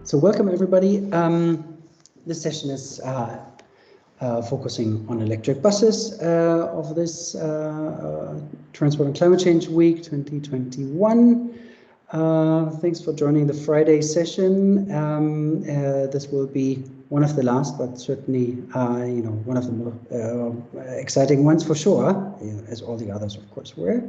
So welcome everybody. This session is focusing on electric buses of this Transport and Climate Change Week 2021. Thanks for joining the Friday session. This will be one of the last, but certainly one of the more exciting ones for sure, as all the others of course were.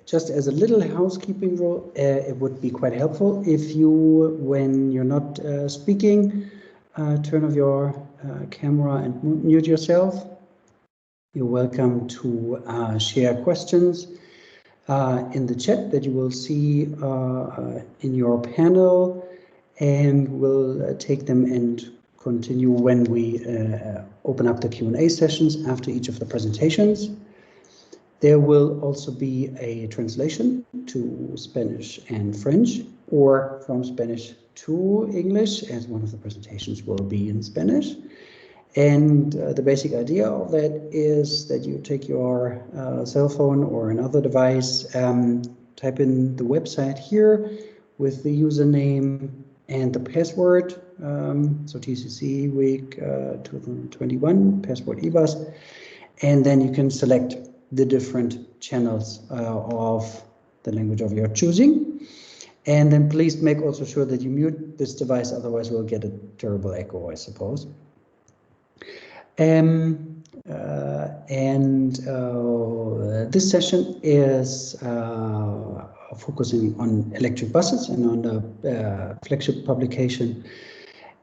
Just as a little housekeeping rule, it would be quite helpful if you, when you're not speaking, turn off your camera and mute yourself. You're welcome to share questions in the chat that you will see in your panel, and we'll take them and continue when we open up the Q&A sessions after each of the presentations. There will also be a translation to Spanish and French, or from Spanish to English, as one of the presentations will be in Spanish. And the basic idea of that is that you take your cell phone or another device, type in the website here with the username and the password, so TCC week 2021, password EBUS, and then you can select the different channels of the language of your choosing. And then please make also sure that you mute this device, otherwise we'll get a terrible echo, I suppose. This session is focusing on electric buses and on the flagship publication.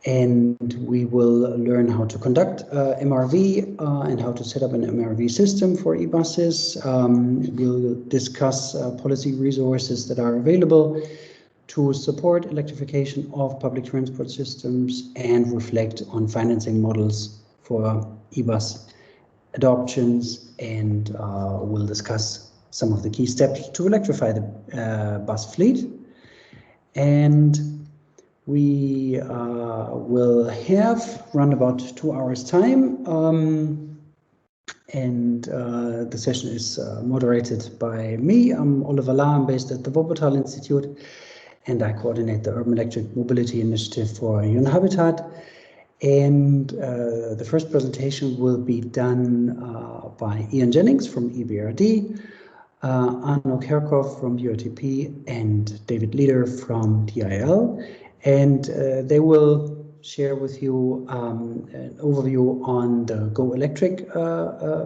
And we will learn how to conduct MRV and how to set up an MRV system for e-buses. We'll discuss policy resources that are available to support electrification of public transport systems and reflect on financing models for e-bus adoptions. And we'll discuss some of the key steps to electrify the bus fleet. And we will have around about 2 hours time, and the session is moderated by me. I'm Oliver Lahr, I'm based at the Wuppertal Institute, and I coordinate the Urban Electric Mobility Initiative for Habitat. And the first presentation will be done by Jennings from EBRD, Arno Kerkhof from UITP, and David Leeder from TIL. And they will share with you an overview on the Go Electric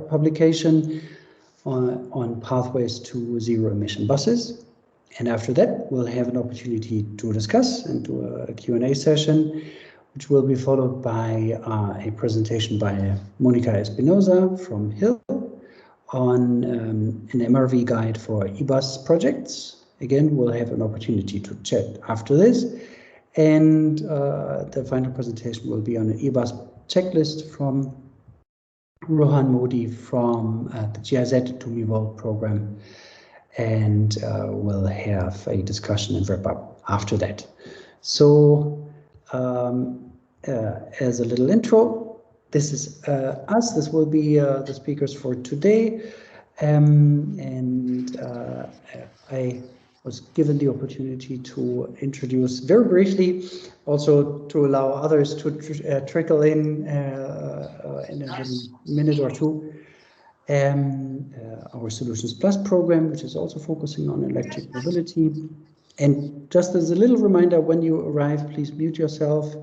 publication on pathways to zero emission buses. And after that, we'll have an opportunity to discuss and do a Q&A session, which will be followed by a presentation by Mónica Espinoza from Hill on an MRV guide for e-bus projects. Again, we'll have an opportunity to chat after this. And the final presentation will be on an e-bus checklist from Rohan from the GIZ TUMIVolt program. And we'll have a discussion and wrap up after that. So as a little intro, this is us. This will be the speakers for today. I was given the opportunity to introduce very briefly, also to allow others to trickle in a minute or two, our Solutions Plus program, which is also focusing on electric mobility. And just as a little reminder, when you arrive, please mute yourself.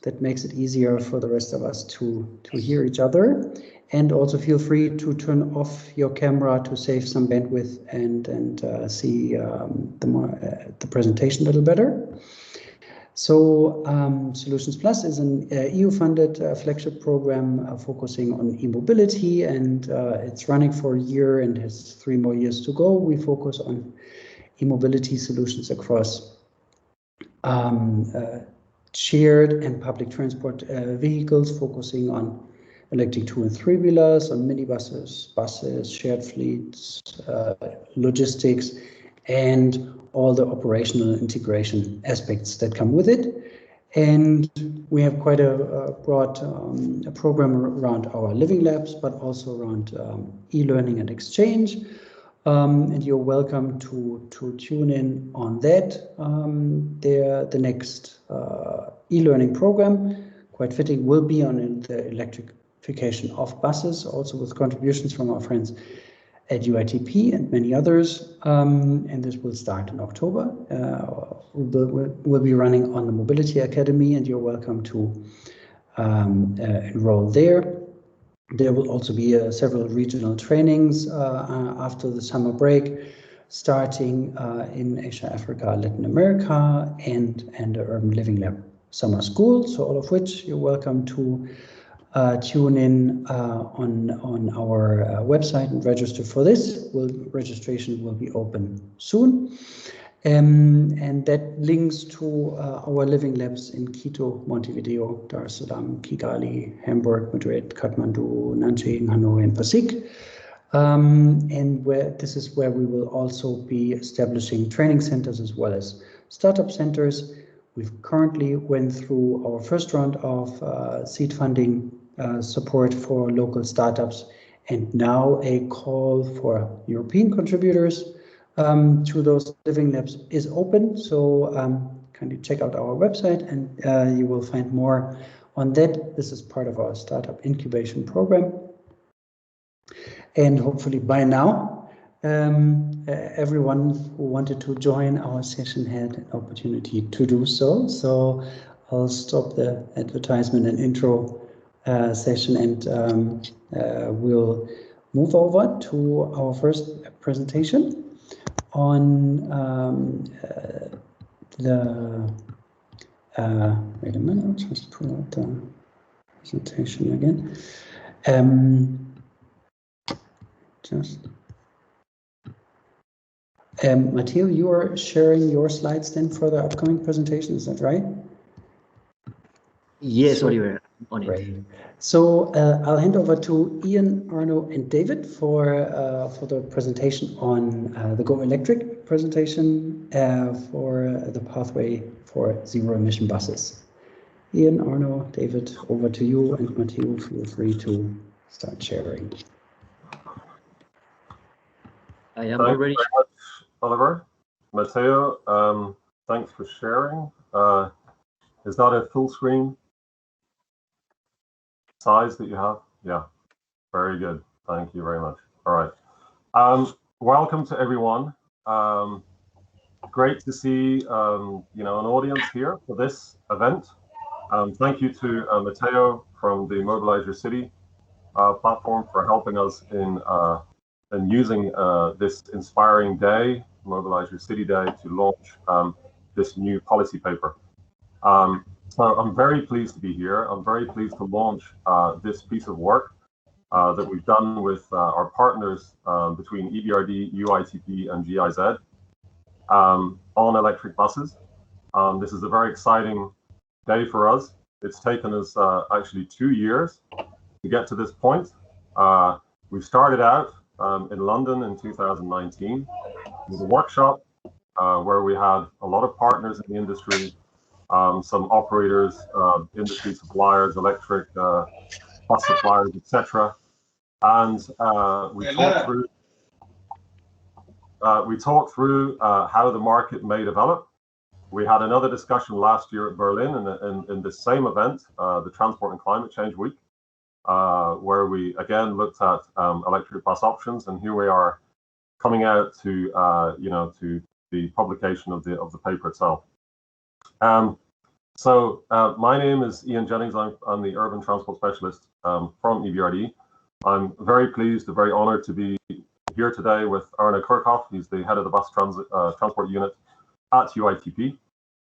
That makes it easier for the rest of us to hear each other. And also feel free to turn off your camera to save some bandwidth and see the presentation a little better. So Solutions Plus is an EU-funded flagship program focusing on e-mobility, and it's running for a year and has 3 more years to go. We focus on e-mobility solutions across shared and public transport vehicles, focusing on electric 2- and 3-wheelers, on minibuses, buses, shared fleets, logistics, and all the operational integration aspects that come with it. And we have quite a broad program around our living labs, but also around e-learning and exchange. and you're welcome to tune in on that. The next e-learning program, quite fitting, will be on the electrification of buses, also with contributions from our friends at UITP and many others, and this will start in October. We'll be running on the Mobility Academy, and you're welcome to enroll there. There will also be several regional trainings after the summer break, starting in Asia, Africa, Latin America, and the Urban Living Lab summer school. So all of which you're welcome to tune in on our website and register for this. Registration will be open soon. And that links to our living labs in Quito, Montevideo, Dar es Salaam, Kigali, Hamburg, Madrid, Kathmandu, Nanjing, Hanoi, and Pasig. And this is where we will also be establishing training centers as well as startup centers. We've currently went through our first round of seed funding support for local startups, and now a call for European contributors to those living labs is open. So kindly check out our website, and you will find more on that. This is part of our startup incubation program. And hopefully by now, everyone who wanted to join our session had an opportunity to do so. So I'll stop the advertisement and intro session, and we'll move over to our first presentation on wait a minute, I'll just pull out the presentation again. Matteo, you are sharing your slides then for the upcoming presentation, is that right? Yes, Oliver, on it. Great. So I'll hand over to Ian, Arno, and David for the presentation on the Go Electric presentation for the pathway for zero emission buses. Ian, Arno, David, over to you, and Matteo, feel free to start sharing. I am already. Thanks very much, Oliver. Matteo, thanks for sharing. Is that a full screen size that you have? Yeah, very good. Thank you very much. All right. Welcome to everyone. Great to see an audience here for this event. Thank you to Matteo from the MobiliseYourCity platform for helping us in using this inspiring day, MobiliseYourCity Day, to launch this new policy paper. So I'm very pleased to be here. I'm very pleased to launch this piece of work that we've done with our partners between EBRD, UITP, and GIZ on electric buses. This is a very exciting day for us. It's taken us actually 2 years to get to this point. We started out in London in 2019 with a workshop where we had a lot of partners in the industry, some operators, industry suppliers, electric bus suppliers, etc. And we talked through how the market may develop. We had another discussion last year at Berlin in the same event, the Transport and Climate Change Week, where we again looked at electric bus options, and here we are coming out to to the publication of the paper itself. So my name is Ian Jennings. I'm the urban transport specialist from EBRD. I'm very pleased and very honored to be here today with Arno Kerkhof. He's the head of the bus transport unit at UITP,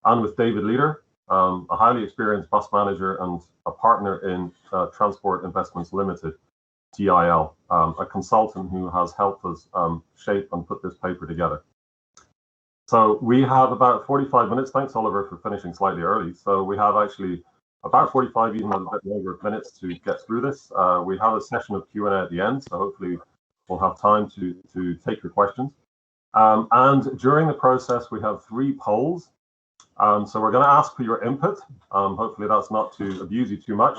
and with David Leeder, a highly experienced bus manager and a partner in Transport Investments Limited, TIL, a consultant who has helped us shape and put this paper together. So we have about 45 minutes. Thanks, Oliver, for finishing slightly early. So we have actually about 45, even a bit longer minutes to get through this. We have a session of Q&A at the end, so hopefully we'll have time to take your questions. And during the process, we have 3 polls. So we're going to ask for your input. Hopefully that's not to abuse you too much.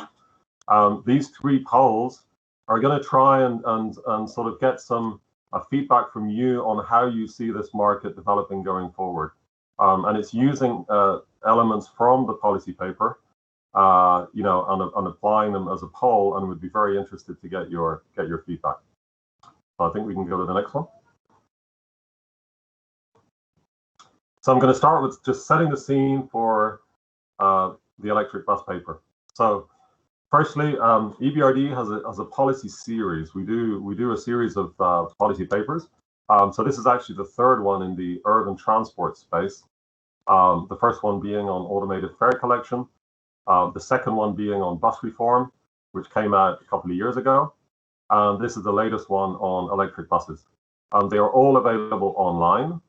These 3 polls are going to try and sort of get some feedback from you on how you see this market developing going forward. And it's using elements from the policy paper, you know, and applying them as a poll, and would be very interested to get your feedback. So I think we can go to the next one. So I'm going to start with just setting the scene for the electric bus paper. So firstly, EBRD has a policy series. We do a series of policy papers. So this is actually the third one in the urban transport space. The first one being on automated fare collection. The second one being on bus reform, which came out a couple of years ago. And this is the latest one on electric buses. They are all available online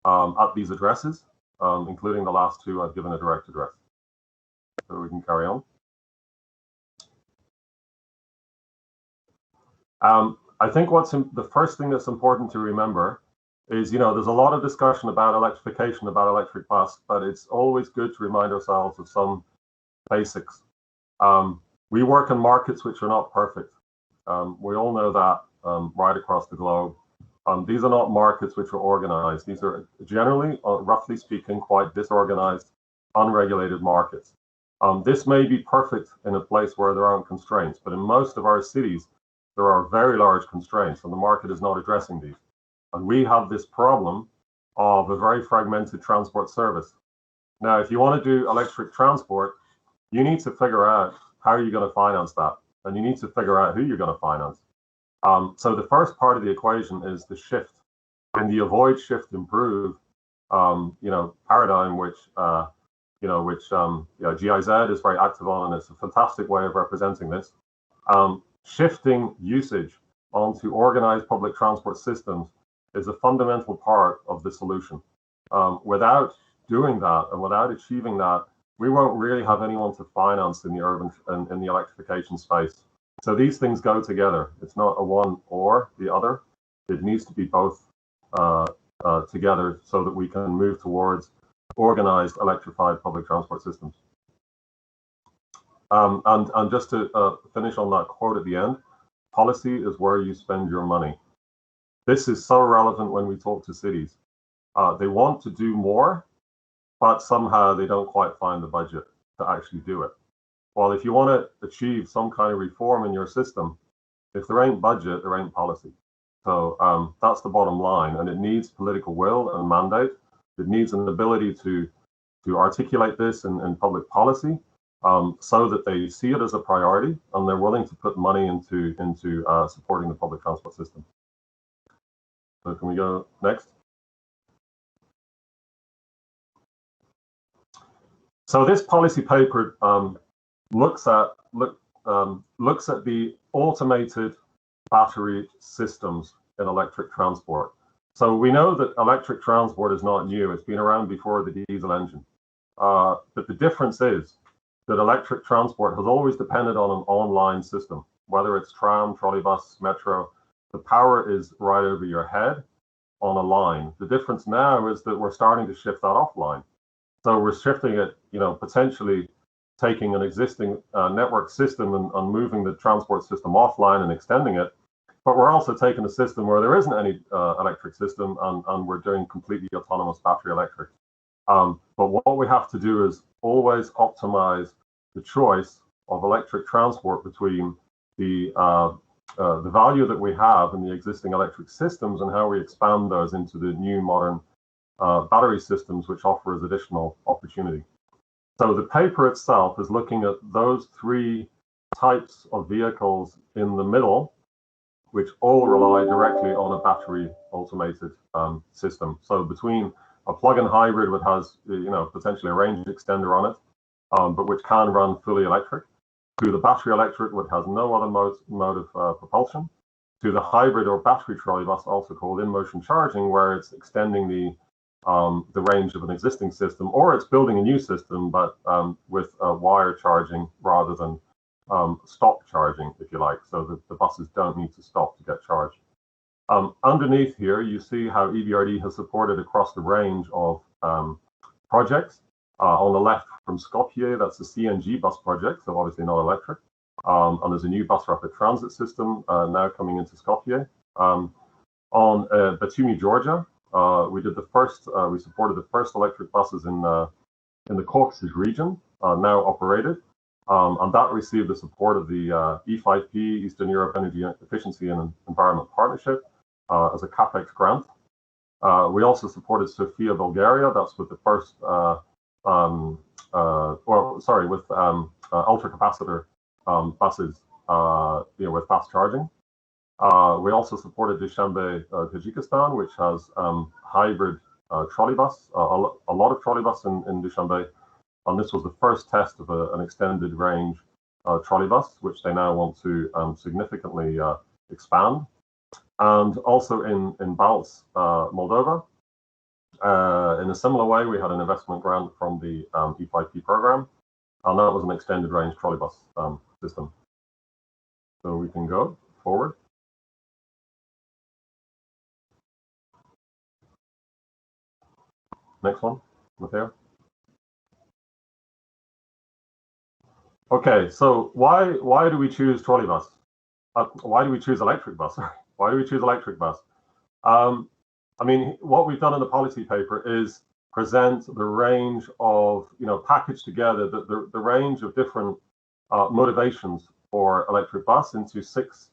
at these addresses, including the last two I've given a direct address. So we can carry on. I think the first thing that's important to remember is, you know, there's a lot of discussion about electrification, about electric bus, but it's always good to remind ourselves of some basics. We work in markets which are not perfect. We all know that right across the globe. These are not markets which are organized. These are generally, roughly speaking, quite disorganized, unregulated markets. This may be perfect in a place where there aren't constraints, but in most of our cities, there are very large constraints, and the market is not addressing these. And we have this problem of a very fragmented transport service. Now, if you want to do electric transport, you need to figure out how you're going to finance that, and you need to figure out who you're going to finance. So the first part of the equation is the shift, and the avoid, shift, improve, you know, paradigm, which GIZ is very active on, and it's a fantastic way of representing this. Shifting usage onto organized public transport systems is a fundamental part of the solution. Without doing that and without achieving that, we won't really have anyone to finance in the urban and in the electrification space. So these things go together. It's not a one or the other. It needs to be both together so that we can move towards organized electrified public transport systems. And just to finish on that quote at the end, policy is where you spend your money. This is so relevant when we talk to cities. They want to do more, but somehow they don't quite find the budget to actually do it. Well, if you want to achieve some kind of reform in your system, if there ain't budget, there ain't policy. So that's the bottom line, and it needs political will and mandate. It needs an ability to articulate this in public policy, so that they see it as a priority and they're willing to put money into supporting the public transport system. So can we go next? So this policy paper looks at the automated battery systems in electric transport. So we know that electric transport is not new. It's been around before the diesel engine. But the difference is that electric transport has always depended on an online system, whether it's tram, trolleybus, metro. The power is right over your head on a line. The difference now is that we're starting to shift that offline. So we're shifting it, you know, potentially taking an existing network system and moving the transport system offline and extending it. But we're also taking a system where there isn't any electric system, and we're doing completely autonomous battery electric. But what we have to do is always optimize the choice of electric transport between the value that we have in the existing electric systems and how we expand those into the new modern battery systems, which offer us additional opportunity. So the paper itself is looking at those three types of vehicles in the middle, which all rely directly on a battery automated system. So between a plug-in hybrid, which has, you know, potentially a range extender on it, but which can run fully electric, to the battery electric, which has no other mode of propulsion, to the hybrid or battery trolleybus, also called in-motion charging, where it's extending the range of an existing system, or it's building a new system, but with wire charging rather than stop charging, if you like, so that the buses don't need to stop to get charged. Underneath here, you see how EBRD has supported across the range of projects. On the left from Skopje, that's the CNG bus project, so obviously not electric. And there's a new bus rapid transit system now coming into Skopje. On Batumi, Georgia, we supported the first electric buses in the Caucasus region, now operated, and that received the support of the E5P, Eastern Europe Energy Efficiency and Environment Partnership, as a CapEx grant. We also supported Sofia, Bulgaria. That's with the first, with ultracapacitor buses, with fast charging. We also supported Dushanbe, Tajikistan, which has hybrid trolleybus, a lot of trolleybus in Dushanbe, and this was the first test of an extended range trolleybus, which they now want to significantly expand. And also in Balts, Moldova, in a similar way, we had an investment grant from the E5P program, and that was an extended range trolleybus system. So we can go forward. Next one, Matteo. Okay, so why do we choose trolleybus? Why do we choose electric bus? Why do we choose electric bus? I mean, what we've done in the policy paper is present the range of, package together the range of different motivations for electric bus into 6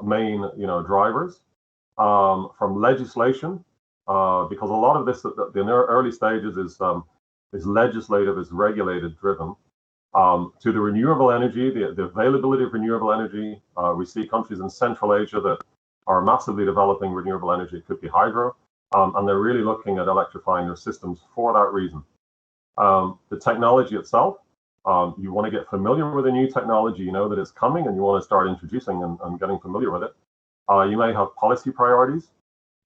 main, drivers, from legislation, because a lot of this at the early stages is legislative, is regulated driven, to the renewable energy, the availability of renewable energy. We see countries in Central Asia that are massively developing renewable energy. It could be hydro, and they're really looking at electrifying their systems for that reason. The technology itself, you want to get familiar with a new technology, you know that it's coming, and you want to start introducing and getting familiar with it. You may have policy priorities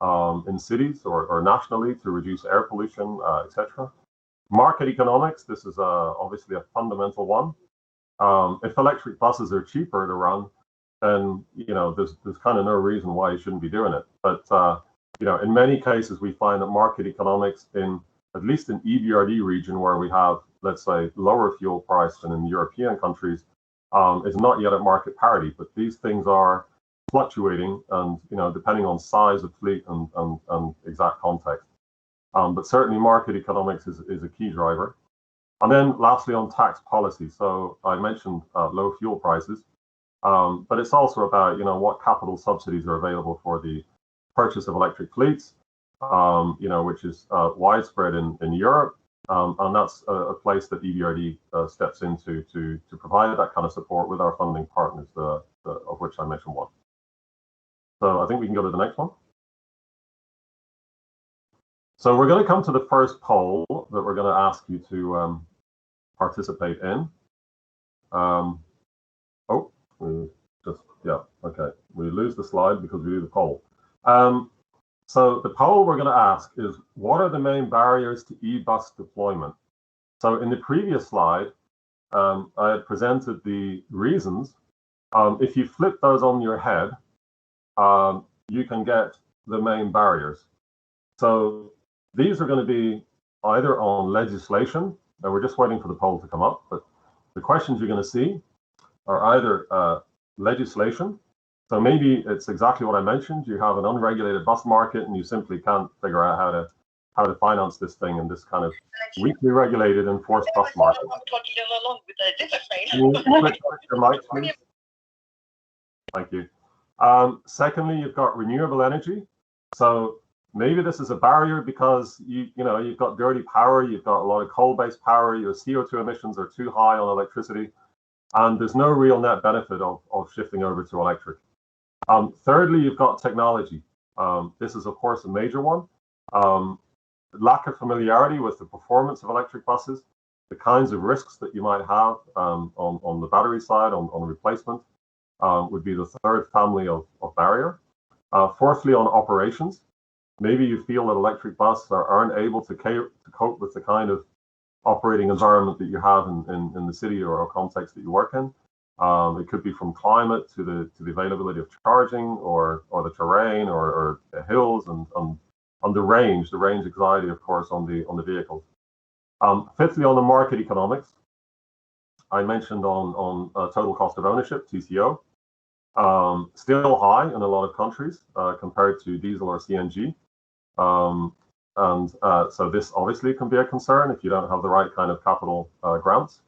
in cities or nationally to reduce air pollution, etc. Market economics, this is obviously a fundamental one. If electric buses are cheaper to run, then there's kind of no reason why you shouldn't be doing it. But in many cases, we find that market economics, in at least in EBRD region, where we have, let's say, lower fuel price than in European countries, is not yet at market parity. But these things are fluctuating, and depending on size of fleet and exact context. But certainly market economics is a key driver. And then lastly, on tax policy. So I mentioned low fuel prices, but it's also about what capital subsidies are available for the purchase of electric fleets, which is widespread in Europe, and that's a place that EBRD steps into to provide that kind of support with our funding partners, of which I mentioned one. So I think we can go to the next one. So we're going to come to the first poll that we're going to ask you to participate in. We lose the slide because we do the poll. So the poll we're going to ask is, what are the main barriers to e-bus deployment? So in the previous slide, I had presented the reasons. If you flip those on your head, you can get the main barriers. So these are going to be either on legislation, and we're just waiting for the poll to come up, but the questions you're going to see are either legislation. So maybe it's exactly what I mentioned. You have an unregulated bus market, and you simply can't figure out how to finance this thing in this kind of weakly regulated and forced bus market. Can you switch your mic, please? Thank you. Secondly, you've got renewable energy. So maybe this is a barrier because you've got dirty power, you've got a lot of coal-based power, your CO2 emissions are too high on electricity, and there's no real net benefit of shifting over to electric. Thirdly, you've got technology. This is, of course, a major one. Lack of familiarity with the performance of electric buses, the kinds of risks that you might have on the battery side, on replacement, would be the third family of barrier. Fourthly, on operations. Maybe you feel that electric buses aren't able to cope with the kind of operating environment that you have in the city or context that you work in. It could be from climate to the availability of charging or the terrain or the hills and the range anxiety, of course, on the vehicles. Fifthly, on the market economics, I mentioned on total cost of ownership, TCO. Still high in a lot of countries compared to diesel or CNG. So this obviously can be a concern if you don't have the right kind of capital grants.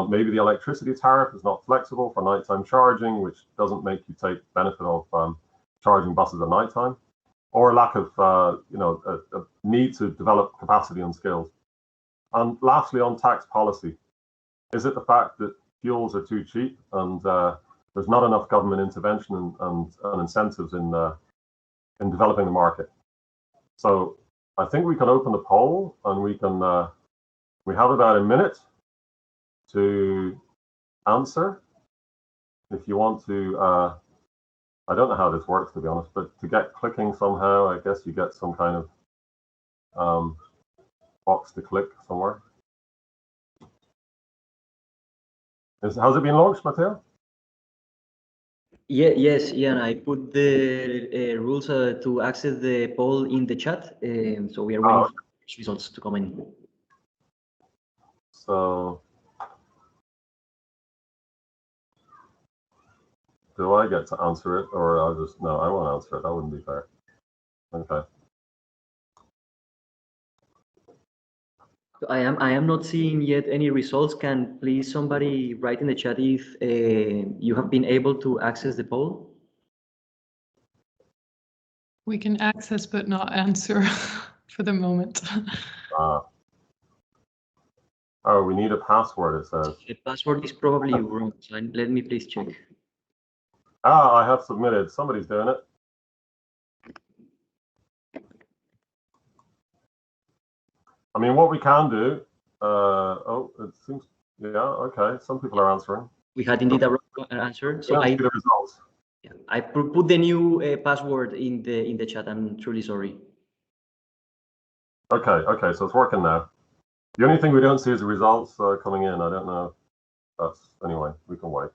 Maybe the electricity tariff is not flexible for nighttime charging, which doesn't make you take benefit of charging buses at nighttime, or lack of a need to develop capacity and skills. And lastly, on tax policy, is it the fact that fuels are too cheap and there's not enough government intervention and incentives in developing the market? So I think we can open the poll, and we have about a minute to answer. If you want to, I don't know how this works, to be honest, but to get clicking somehow, I guess you get some kind of box to click somewhere. Has it been launched, Matteo? Yeah, yes, Ian, I put the rules to access the poll in the chat, so we are waiting for results to come in. So, do I get to answer it, or I'll just, no, I won't answer it, that wouldn't be fair. Okay. I am not seeing yet any results. Can please somebody write in the chat if you have been able to access the poll? We can access but not answer for the moment. Oh, we need a password, it says. The password is probably wrong, so let me please check. I have submitted. Somebody's doing it. I mean, what we can do, it seems, yeah, okay, some people are answering. We had indeed a wrong answer, so I see the results. Yeah, I put the new password in the chat. I'm truly sorry. Okay, so it's working now. The only thing we don't see is the results coming in. I don't know. Anyway, we can wait.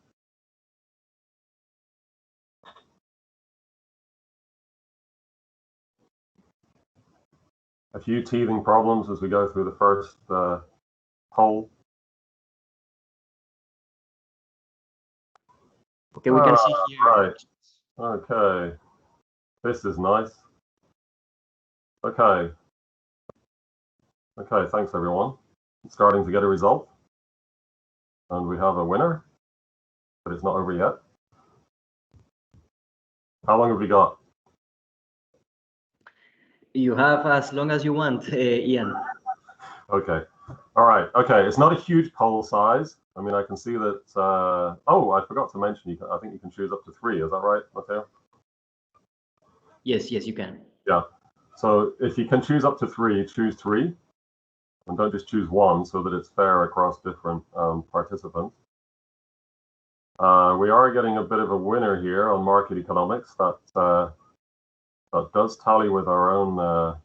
A few teething problems as we go through the first poll. Okay, we can see here. Right. Okay. This is nice. Okay. Okay, thanks everyone. It's starting to get a result. And we have a winner, but it's not over yet. How long have we got? You have as long as you want, Ian. Okay. All right. Okay. It's not a huge poll size. I mean, I can see that. Oh, I forgot to mention. I think you can choose up to 3. Is that right, Matteo? Yes, you can. Yeah. So if you can choose up to 3, choose 3, and don't just choose 1, so that it's fair across different participants. We are getting a bit of a winner here on market economics. That does tally with our own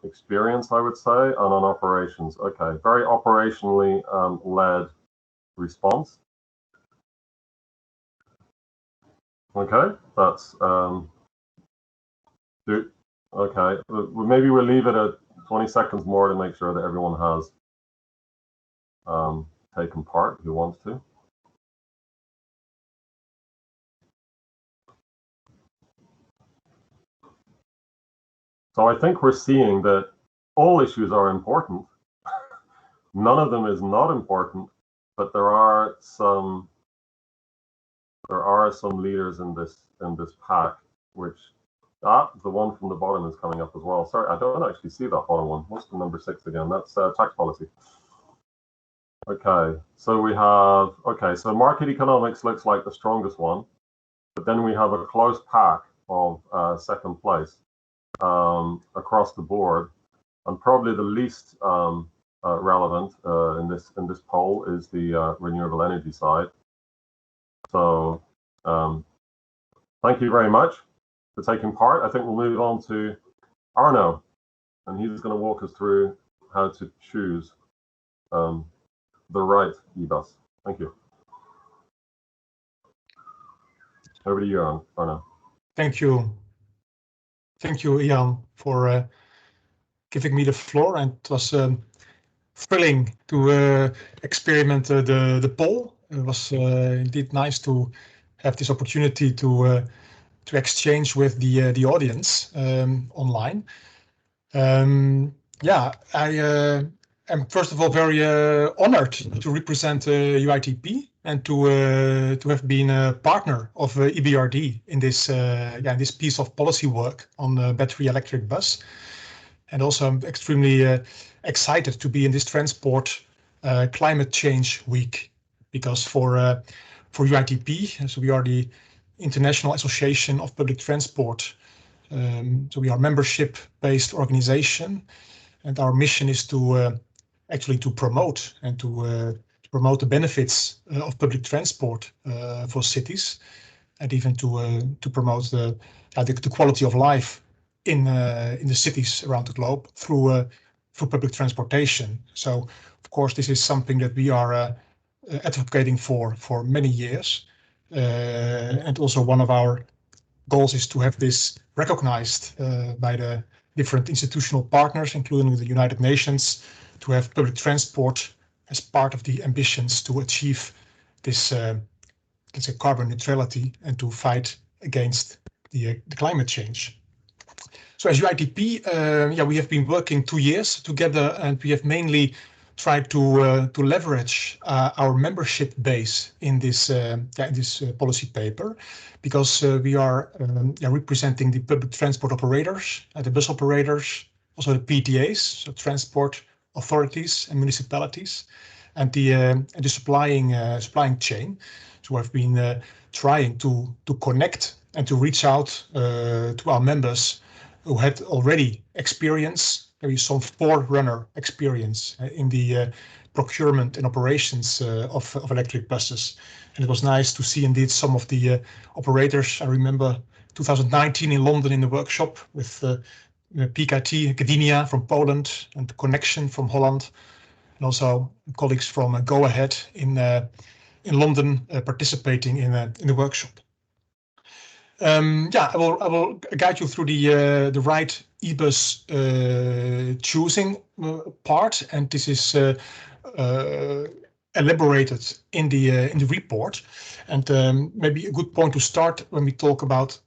experience, I would say, and on operations. Okay, very operationally led response. Okay, that's okay. Maybe we'll leave it at 20 seconds more to make sure that everyone has taken part who wants to. So I think we're seeing that all issues are important. None of them is not important, but there are some leaders in this pack, which the one from the bottom is coming up as well. Sorry, I don't actually see that bottom one. What's the number 6 again? That's tax policy. Okay, so we have, so market economics looks like the strongest one, but then we have a close pack of second place across the board, and probably the least relevant in this poll is the renewable energy side. So thank you very much for taking part. I think we'll move on to Arno, and he's going to walk us through how to choose the right e-bus. Thank you. Over to you, Arno. Thank you. Thank you, Ian, for giving me the floor, and it was thrilling to experiment the poll. It was indeed nice to have this opportunity to exchange with the audience online. Yeah, I am first of all very honored to represent UITP and to have been a partner of EBRD in this this piece of policy work on the battery electric bus. And also I'm extremely excited to be in this transport climate change week, because for UITP, so we are the International Association of Public Transport. So we are a membership-based organization, and our mission is to actually to promote and to promote the benefits of public transport for cities, and even to promote the quality of life in the cities around the globe through public transportation. So of course this is something that we are advocating for many years, and also one of our goals is to have this recognized by the different institutional partners, including the United Nations, to have public transport as part of the ambitions to achieve this let's say carbon neutrality and to fight against the climate change. So as UITP, we have been working 2 years together, and we have mainly tried to leverage our membership base in this policy paper, because we are representing the public transport operators, the bus operators, also the PTAs, so transport authorities and municipalities, and the supplying chain. So I've been trying to connect and to reach out to our members who had already experience, maybe some forerunner experience in the procurement and operations of electric buses. And it was nice to see indeed some of the operators. I remember 2019 in London in the workshop with PKT Academia from Poland and Connection from Holland, and also colleagues from Go Ahead in London participating in the workshop. I will guide you through the right eBus choosing part, and this is elaborated in the report. And maybe a good point to start when we talk about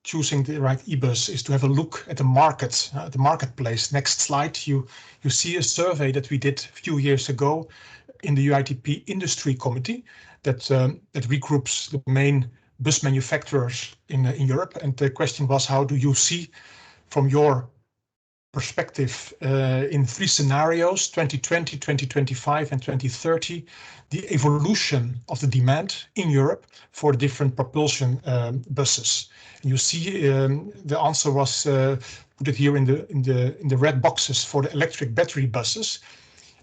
choosing the right eBus is to have a look at the market, the marketplace. Next slide, you see a survey that we did a few years ago in the UITP Industry Committee that regroups the main bus manufacturers in Europe, and the question was, how do you see from your perspective in 3 scenarios, 2020, 2025 and 2030, the evolution of the demand in Europe for different propulsion buses? And you see the answer was put it here in the red boxes for the electric battery buses,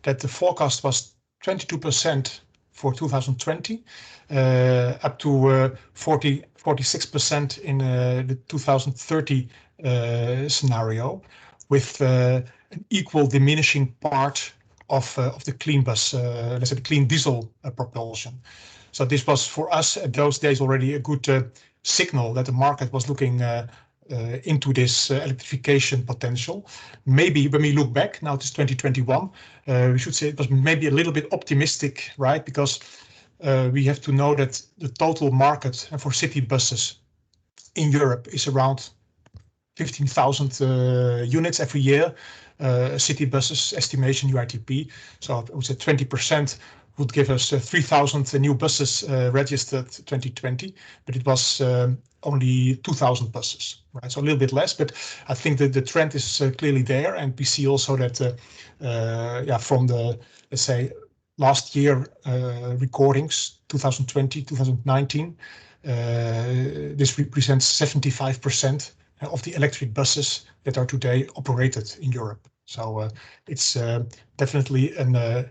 that the forecast was 22% for 2020, up to 46% in the 2030 scenario, with an equal diminishing part of the clean bus, let's say the clean diesel propulsion. So this was for us at those days already a good signal that the market was looking into this electrification potential. Maybe when we look back, now it's 2021, we should say it was maybe a little bit optimistic, right? Because we have to know that the total market for city buses in Europe is around 15,000 units every year. City buses estimation UITP. So I would say 20% would give us 3,000 new buses registered 2020, but it was only 2,000 buses, right? So a little bit less, but I think that the trend is clearly there, and we see also that from the, let's say, last year recordings, 2020, 2019, this represents 75% of the electric buses that are today operated in Europe. So it's definitely a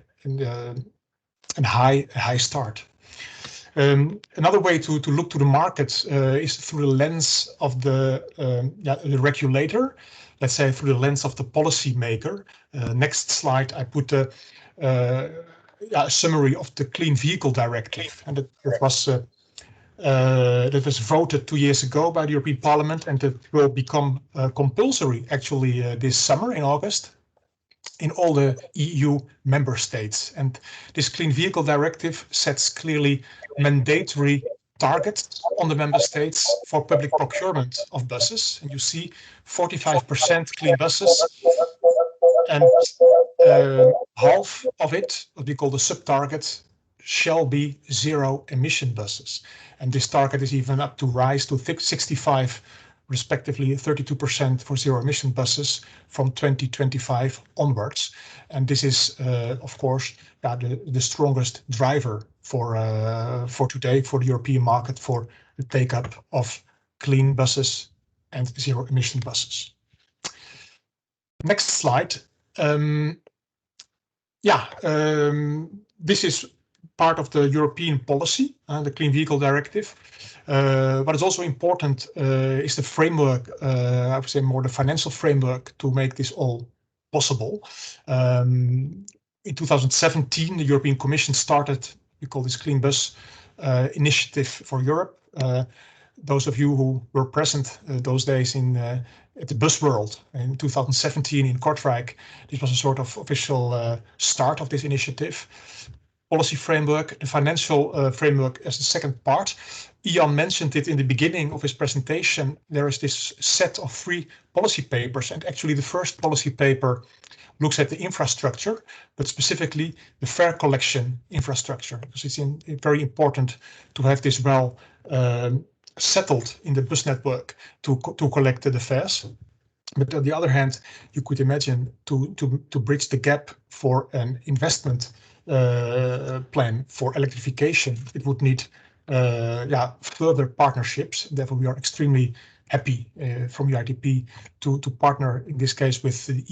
high start. Another way to look to the market is through the lens of the regulator, let's say through the lens of the policy maker. Next slide, I put a summary of the Clean Vehicle Directive, and that was voted 2 years ago by the European Parliament, and it will become compulsory actually this summer in August in all the EU member states. And this Clean Vehicle Directive sets clearly mandatory target on the member states for public procurement of buses. And you see 45% clean buses, and half of it, what we call the sub-target, shall be zero emission buses. And this target is even up to rise to 65, respectively 32% for zero emission buses from 2025 onwards. And this is, of course, the strongest driver for today, for the European market, for the take-up of clean buses and zero emission buses. Next slide. This is part of the European policy, the Clean Vehicle Directive. What is also important is the framework, I would say more the financial framework to make this all possible. In 2017, the European Commission started, we call this Clean Bus Initiative for Europe. Those of you who were present those days at the Bus World in 2017 in Kortrijk, this was a sort of official start of this initiative. Policy framework, the financial framework as the second part. Ian mentioned it in the beginning of his presentation. There is this set of 3 policy papers, and actually the first policy paper looks at the infrastructure, but specifically the fare collection infrastructure, because it's very important to have this well settled in the bus network to collect the fares. But on the other hand, you could imagine to bridge the gap for an investment plan for electrification, it would need further partnerships. Therefore, we are extremely happy from UITP to partner in this case with the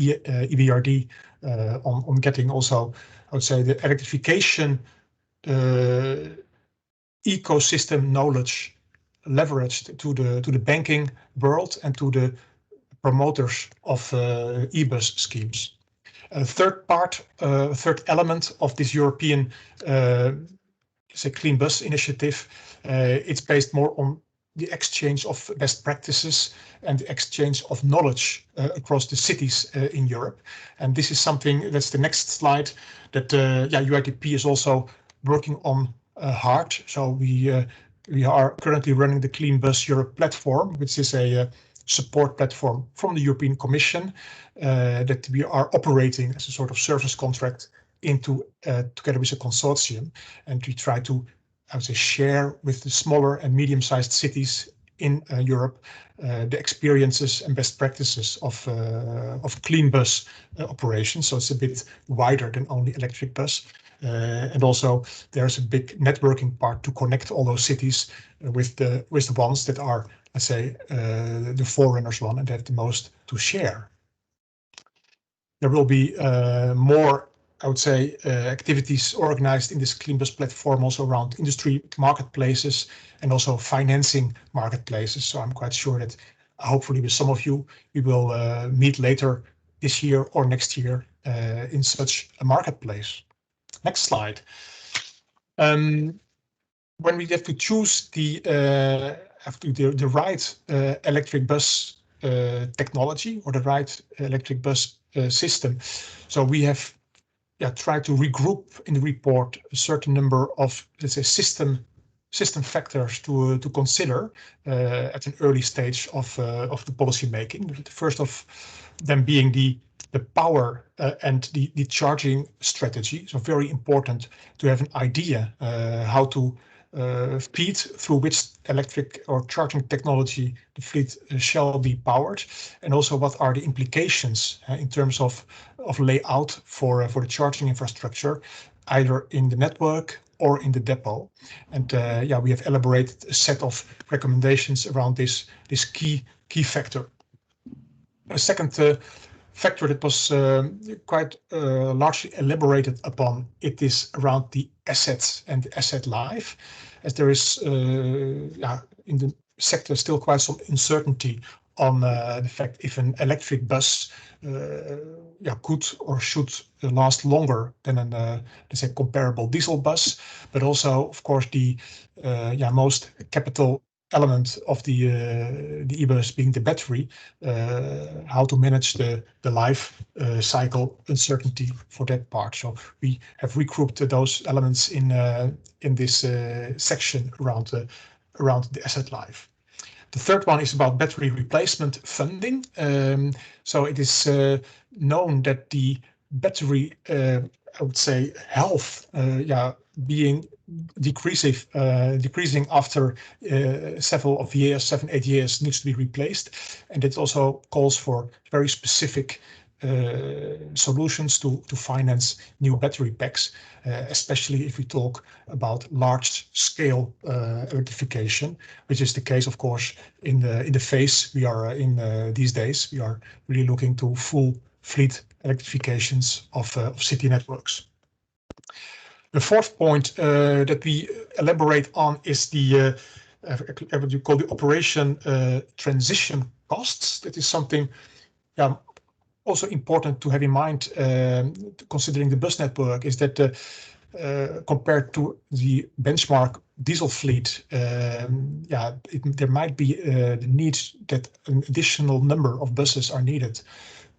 EBRD on getting also, I would say, the electrification ecosystem knowledge leveraged to the banking world and to the promoters of e-bus schemes. Third element of this European Clean Bus Initiative, it's based more on the exchange of best practices and the exchange of knowledge across the cities in Europe. And this is something, that's the next slide, that UITP is also working on hard. So we are currently running the Clean Bus Europe platform, which is a support platform from the European Commission that we are operating as a sort of service contract into together with a consortium, and we try to, I would say, share with the smaller and medium-sized cities in Europe the experiences and best practices of clean bus operations. So it's a bit wider than only electric bus. And also there's a big networking part to connect all those cities with the ones that are, let's say, the forerunners one and have the most to share. There will be more, I would say, activities organized in this Clean Bus platform also around industry marketplaces and also financing marketplaces. So I'm quite sure that hopefully with some of you, we will meet later this year or next year in such a marketplace. Next slide. When we have to choose the right electric bus technology or the right electric bus system, so we have tried to regroup in the report a certain number of, let's say, system factors to consider at an early stage of the policy making. The first of them being the power and the charging strategy. So very important to have an idea how to feed through which electric or charging technology the fleet shall be powered, and also what are the implications in terms of layout for the charging infrastructure, either in the network or in the depot. And we have elaborated a set of recommendations around this key factor. A second factor that was quite largely elaborated upon, it is around the assets and the asset life, as there is in the sector still quite some uncertainty on the fact if an electric bus could or should last longer than an let's say comparable diesel bus, but also of course the most capital element of the e-bus being the battery, how to manage the life cycle uncertainty for that part. So we have regrouped those elements in this section around around the asset life. The third one is about battery replacement funding. So it is known that the battery, I would say, health, being decreasing after several of years, 7-8 years, needs to be replaced, and it also calls for very specific solutions to finance new battery packs, especially if we talk about large-scale electrification, which is the case, of course, in the phase we are in these days. We are really looking to full fleet electrifications of city networks. The fourth point that we elaborate on is the what you call the operation transition costs. That is something also important to have in mind, considering the bus network, is that compared to the benchmark diesel fleet, there might be the need that an additional number of buses are needed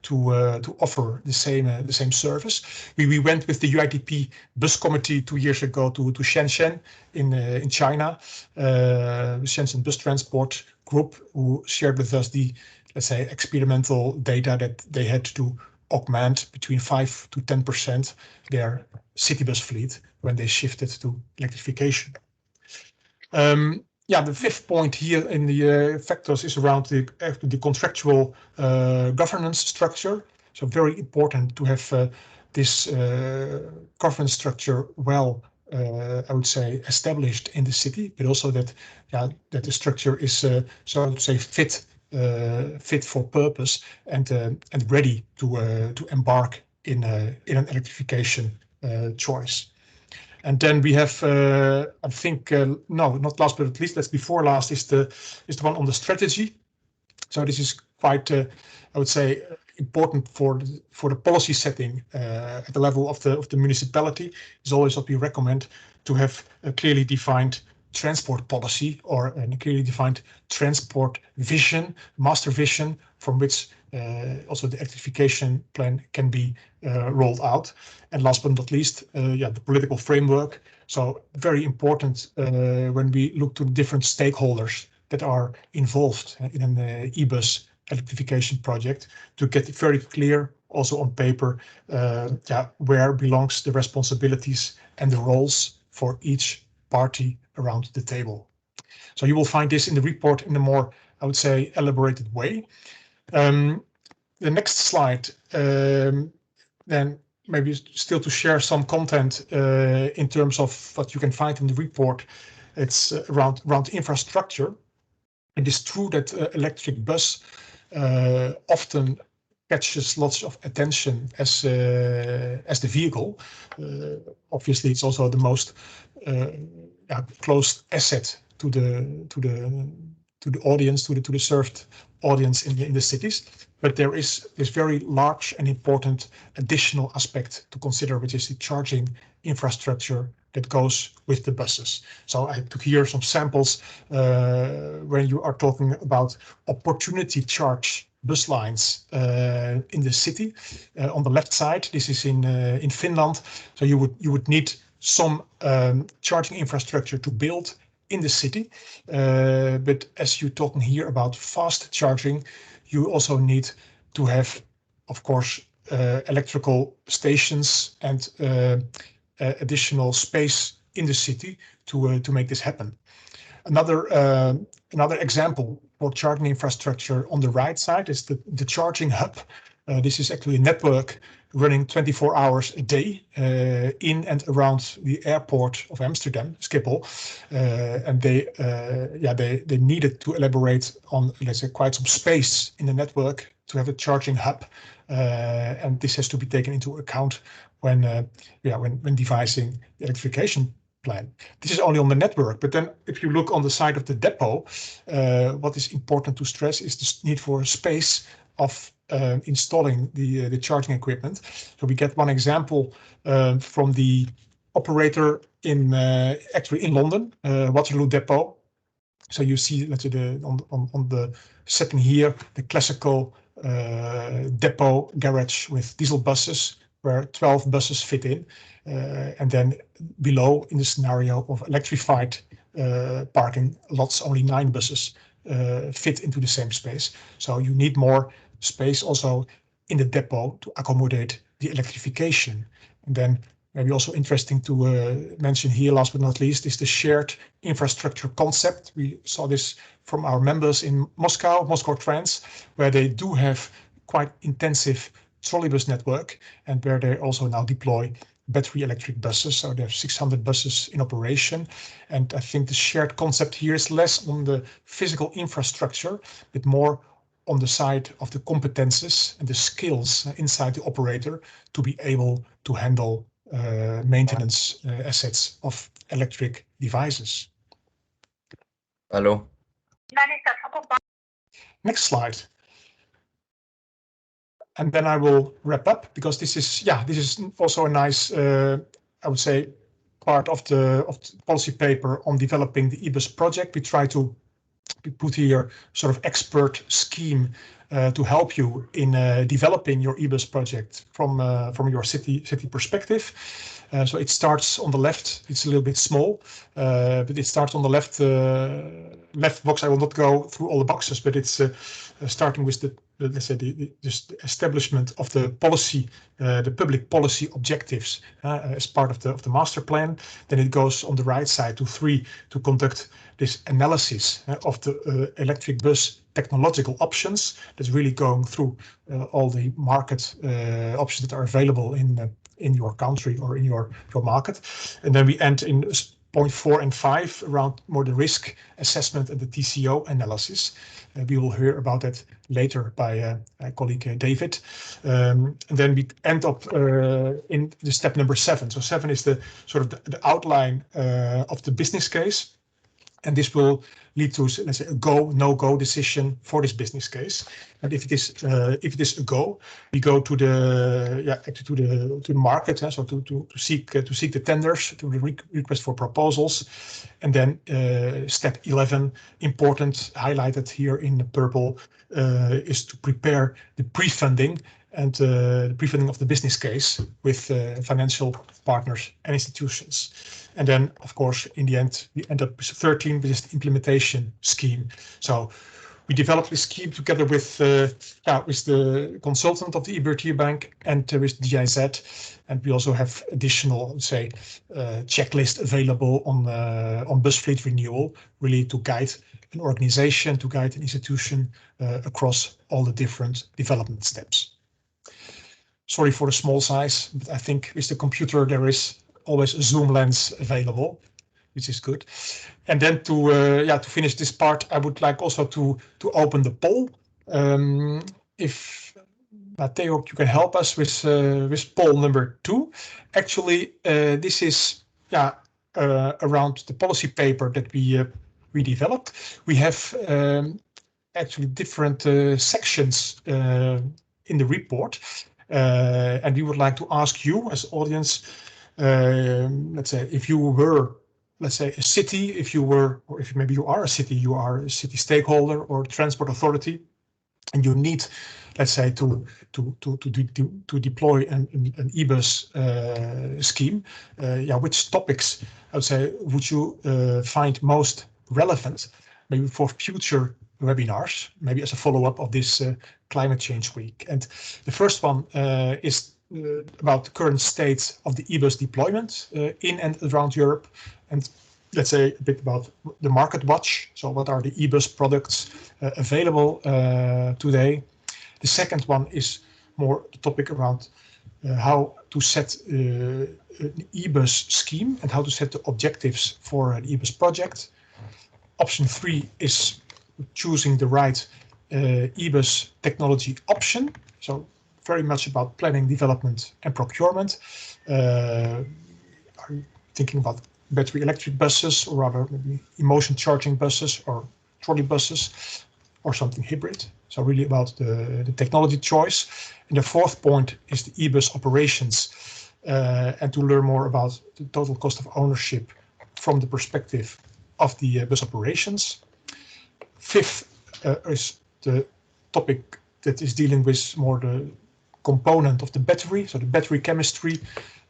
to offer the same service. We went with the UITP bus committee 2 years ago to Shenzhen in China, the Shenzhen Bus Transport Group, who shared with us the, let's say, experimental data that they had to augment between 5 to 10% their city bus fleet when they shifted to electrification. The fifth point here in the factors is around the contractual governance structure. So very important to have this governance structure well, I would say, established in the city, but also that the structure is so I would say fit for purpose and ready to embark in an electrification choice. And then we have, I think, no, not last but not least, that's before last, is the one on the strategy. So this is quite, I would say, important for the policy setting at the level of the municipality. Is always what we recommend, to have a clearly defined transport policy or a clearly defined transport vision, master vision, from which also the electrification plan can be rolled out. And last but not least, the political framework. So very important when we look to different stakeholders that are involved in an e-bus electrification project, to get very clear also on paper where belongs the responsibilities and the roles for each party around the table. So you will find this in the report in a more, I would say, elaborated way. The next slide, then maybe still to share some content in terms of what you can find in the report. It's around infrastructure. It is true that electric bus often catches lots of attention as the vehicle. Obviously, it's also the most close asset to the audience, to the served audience in the cities. But there is this very large and important additional aspect to consider, which is the charging infrastructure that goes with the buses. So I took here some samples when you are talking about opportunity charge bus lines in the city. On the left side, this is in Finland. So you would need some charging infrastructure to build in the city. But as you're talking here about fast charging, you also need to have, of course, electrical stations and additional space in the city to make this happen. Another example for charging infrastructure on the right side is the charging hub. This is actually a network running 24 hours a day in and around the airport of Amsterdam, Schiphol, and they needed to elaborate on, let's say, quite some space in the network to have a charging hub, and this has to be taken into account when devising the electrification plan. This is only on the network, but then if you look on the side of the depot, what is important to stress is the need for space of installing the charging equipment. So we get one example from the operator actually in London, Waterloo Depot. So you see, let's say, on the setting here, the classical depot garage with diesel buses, where 12 buses fit in, and then below, in the scenario of electrified parking lots, only 9 buses fit into the same space. So you need more space also in the depot to accommodate the electrification. And then maybe also interesting to mention here, last but not least, is the shared infrastructure concept. We saw this from our members in Moscow Trans, where they do have quite intensive trolleybus network, and where they also now deploy battery electric buses. So they have 600 buses in operation. And I think the shared concept here is less on the physical infrastructure, but more on the side of the competences and the skills inside the operator to be able to handle maintenance assets of electric devices. Hello. Next slide. And then I will wrap up, because this is also a nice, I would say, part of the policy paper on developing the EBUS project. We try to put here sort of expert scheme to help you in developing your EBUS project from your city perspective. So it starts on the left. It's a little bit small, but it starts on the left box. I will not go through all the boxes, but it's starting with the let's say the establishment of the policy, the public policy objectives as part of the master plan. Then it goes on the right side to 3 to conduct this analysis of the electric bus technological options. That's really going through all the market options that are available in your country or in your market. And then we end in point 4 and 5 around more the risk assessment and the TCO analysis. We will hear about that later by my colleague David. And then we end up in the step number 7. So 7 is the sort of the outline of the business case. And this will lead to, let's say, a go, no-go decision for this business case. And if it is a go, we go to the market, so to seek the tenders, to the request for proposals, and then step 11, important, highlighted here in the purple, is to prepare the pre-funding and the pre-funding of the business case with financial partners and institutions. And then, of course, in the end, we end up with 13, which is the implementation scheme. So we developed this scheme together with the consultant of the EBRD bank and with GIZ. And we also have additional, say, checklist available on bus fleet renewal, really to guide an organization, to guide an institution across all the different development steps. Sorry for the small size, but I think with the computer there is always a zoom lens available, which is good. And then to finish this part, I would like also to open the poll. If Matteo, you can help us with poll number 2. Actually, this is around the policy paper that we developed. We have actually different sections in the report, and we would like to ask you as audience. Let's say if you were, let's say, a city, if you were, or if maybe you are a city, you are a city stakeholder or transport authority, and you need, let's say, to deploy an EBUS scheme. Which topics, I would say, would you find most relevant, maybe for future webinars, maybe as a follow-up of this climate change week? And the first one is about the current state of the EBUS deployment in and around Europe, and let's say a bit about the market watch. So what are the EBUS products available today? The second one is more the topic around how to set an EBUS scheme and how to set the objectives for an EBUS project. Option 3 is choosing the right EBUS technology option. So very much about planning, development, and procurement. Are you thinking about battery electric buses, or rather maybe emotion charging buses or trolley buses, or something hybrid? So really about the technology choice. And the fourth point is the EBUS operations, and to learn more about the total cost of ownership from the perspective of the bus operations. Fifth is the topic that is dealing with more the component of the battery, so the battery chemistry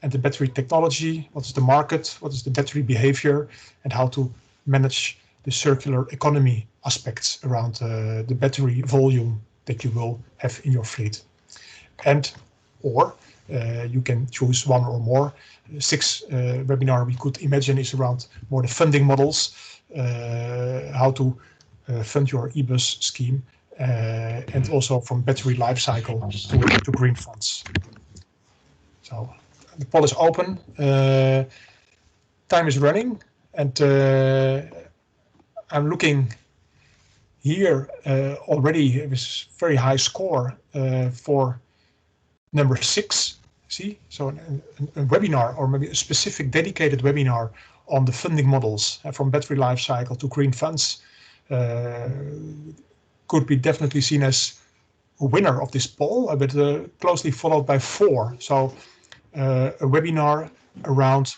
and the battery technology. What is the market? What is the battery behavior? And how to manage the circular economy aspects around the battery volume that you will have in your fleet. And or you can choose one or more. 6th webinar we could imagine is around more the funding models, how to fund your e-bus scheme, and also from battery life cycle to green funds. So the poll is open. Time is running, and I'm looking here already with very high score for number 6. See, so a webinar, or maybe a specific dedicated webinar on the funding models from battery life cycle to green funds could be definitely seen as a winner of this poll, but closely followed by 4. So a webinar around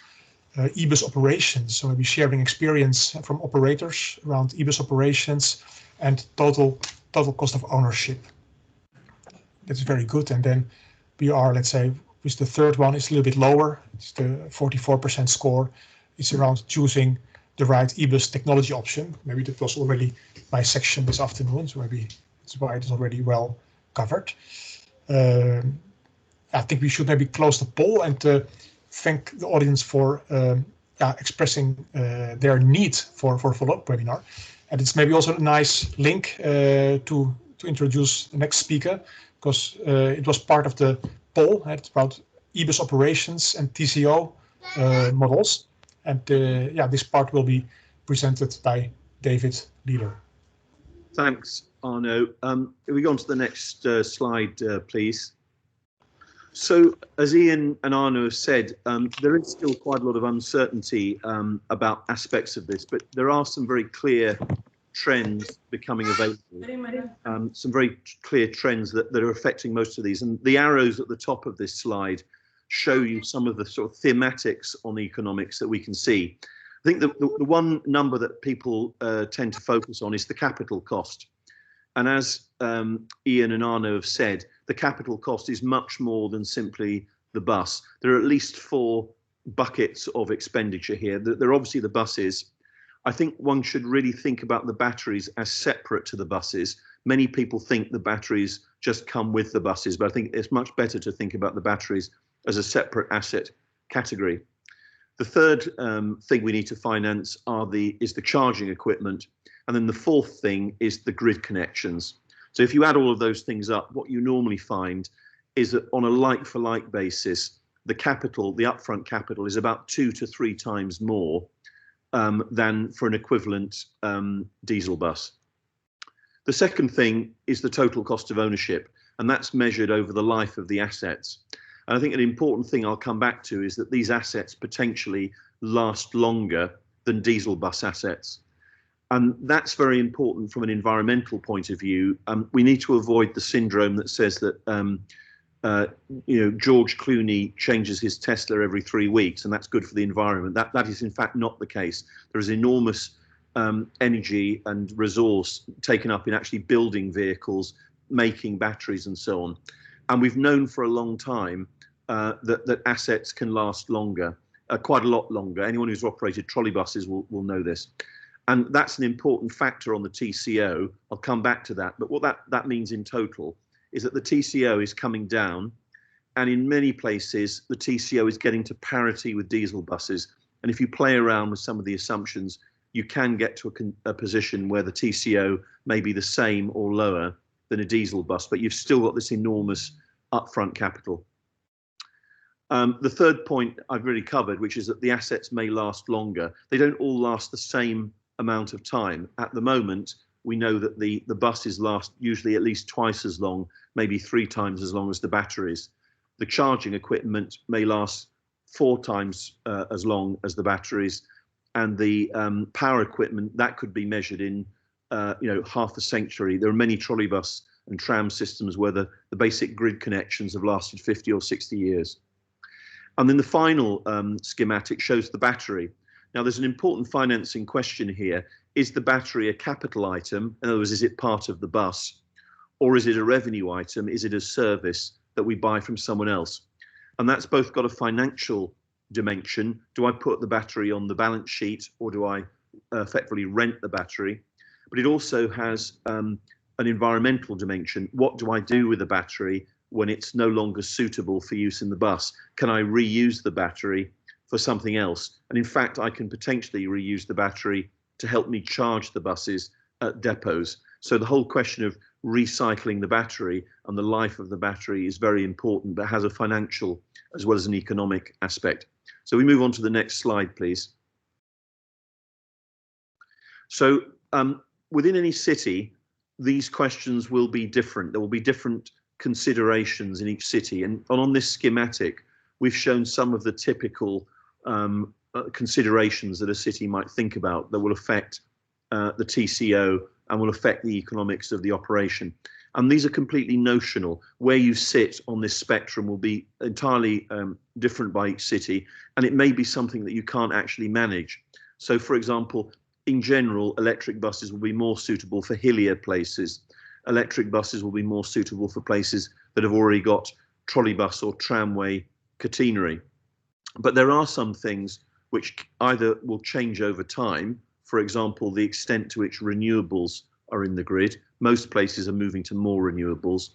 e-bus operations, so maybe sharing experience from operators around e-bus operations and total cost of ownership. That's very good. And then we are, let's say, with the third one, it's a little bit lower. It's the 44% score. It's around choosing the right e-bus technology option. Maybe that was already my section this afternoon, so maybe that's why it is already well covered. I think we should maybe close the poll and thank the audience for expressing their need for a follow-up webinar. And it's maybe also a nice link to introduce the next speaker, because it was part of the poll. It's about e-bus operations and TCO models. And this part will be presented by David Leeder. Thanks, Arno. If we go on to the next slide, please. So, as Ian and Arno have said, there is still quite a lot of uncertainty about aspects of this, but there are some very clear trends becoming available, some very clear trends that are affecting most of these. And the arrows at the top of this slide show you some of the sort of thematics on economics that we can see. I think the one number that people tend to focus on is the capital cost. And as Ian and Arno have said, the capital cost is much more than simply the bus. There are at least 4 buckets of expenditure here. There are obviously the buses. I think one should really think about the batteries as separate to the buses. Many people think the batteries just come with the buses, but I think it's much better to think about the batteries as a separate asset category. The third thing we need to finance is the charging equipment. And then the fourth thing is the grid connections. So if you add all of those things up, what you normally find is that on a like-for-like basis, the upfront capital is about 2 to 3 times more than for an equivalent diesel bus. The second thing is the total cost of ownership, and that's measured over the life of the assets. And I think an important thing I'll come back to is that these assets potentially last longer than diesel bus assets. And that's very important from an environmental point of view. We need to avoid the syndrome that says that George Clooney changes his Tesla every 3 weeks, and that's good for the environment. That is in fact not the case. There is enormous energy and resource taken up in actually building vehicles, making batteries, and so on. And we've known for a long time that assets can last longer, quite a lot longer. Anyone who's operated trolley buses will know this. And that's an important factor on the TCO. I'll come back to that. But what that means in total is that the TCO is coming down. And in many places, the TCO is getting to parity with diesel buses. And if you play around with some of the assumptions, you can get to a position where the TCO may be the same or lower than a diesel bus, but you've still got this enormous upfront capital. The third point I've really covered, which is that the assets may last longer. They don't all last the same amount of time. At the moment, we know that the buses last usually at least twice as long, maybe 3 times as long as the batteries. The charging equipment may last 4 times as long as the batteries, and the power equipment, that could be measured in half a century. There are many trolleybus and tram systems where the basic grid connections have lasted 50 or 60 years. And then the final schematic shows the battery. Now, there's an important financing question here. Is the battery a capital item? In other words, is it part of the bus? Or is it a revenue item? Is it a service that we buy from someone else? And that's both got a financial dimension. Do I put the battery on the balance sheet, or do I effectively rent the battery, but it also has an environmental dimension. What do I do with the battery when it's no longer suitable for use in the bus? Can I reuse the battery for something else? And in fact, I can potentially reuse the battery to help me charge the buses at depots. So the whole question of recycling the battery and the life of the battery is very important, but has a financial as well as an economic aspect. So we move on to the next slide, please. So within any city, these questions will be different. There will be different considerations in each city. And on this schematic, we've shown some of the typical considerations that a city might think about that will affect the TCO and will affect the economics of the operation. And these are completely notional. Where you sit on this spectrum will be entirely different by each city, and it may be something that you can't actually manage. So, for example, in general, electric buses will be more suitable for hillier places. Electric buses will be more suitable for places that have already got trolleybus or tramway catenary. But there are some things which either will change over time, for example, the extent to which renewables are in the grid. Most places are moving to more renewables,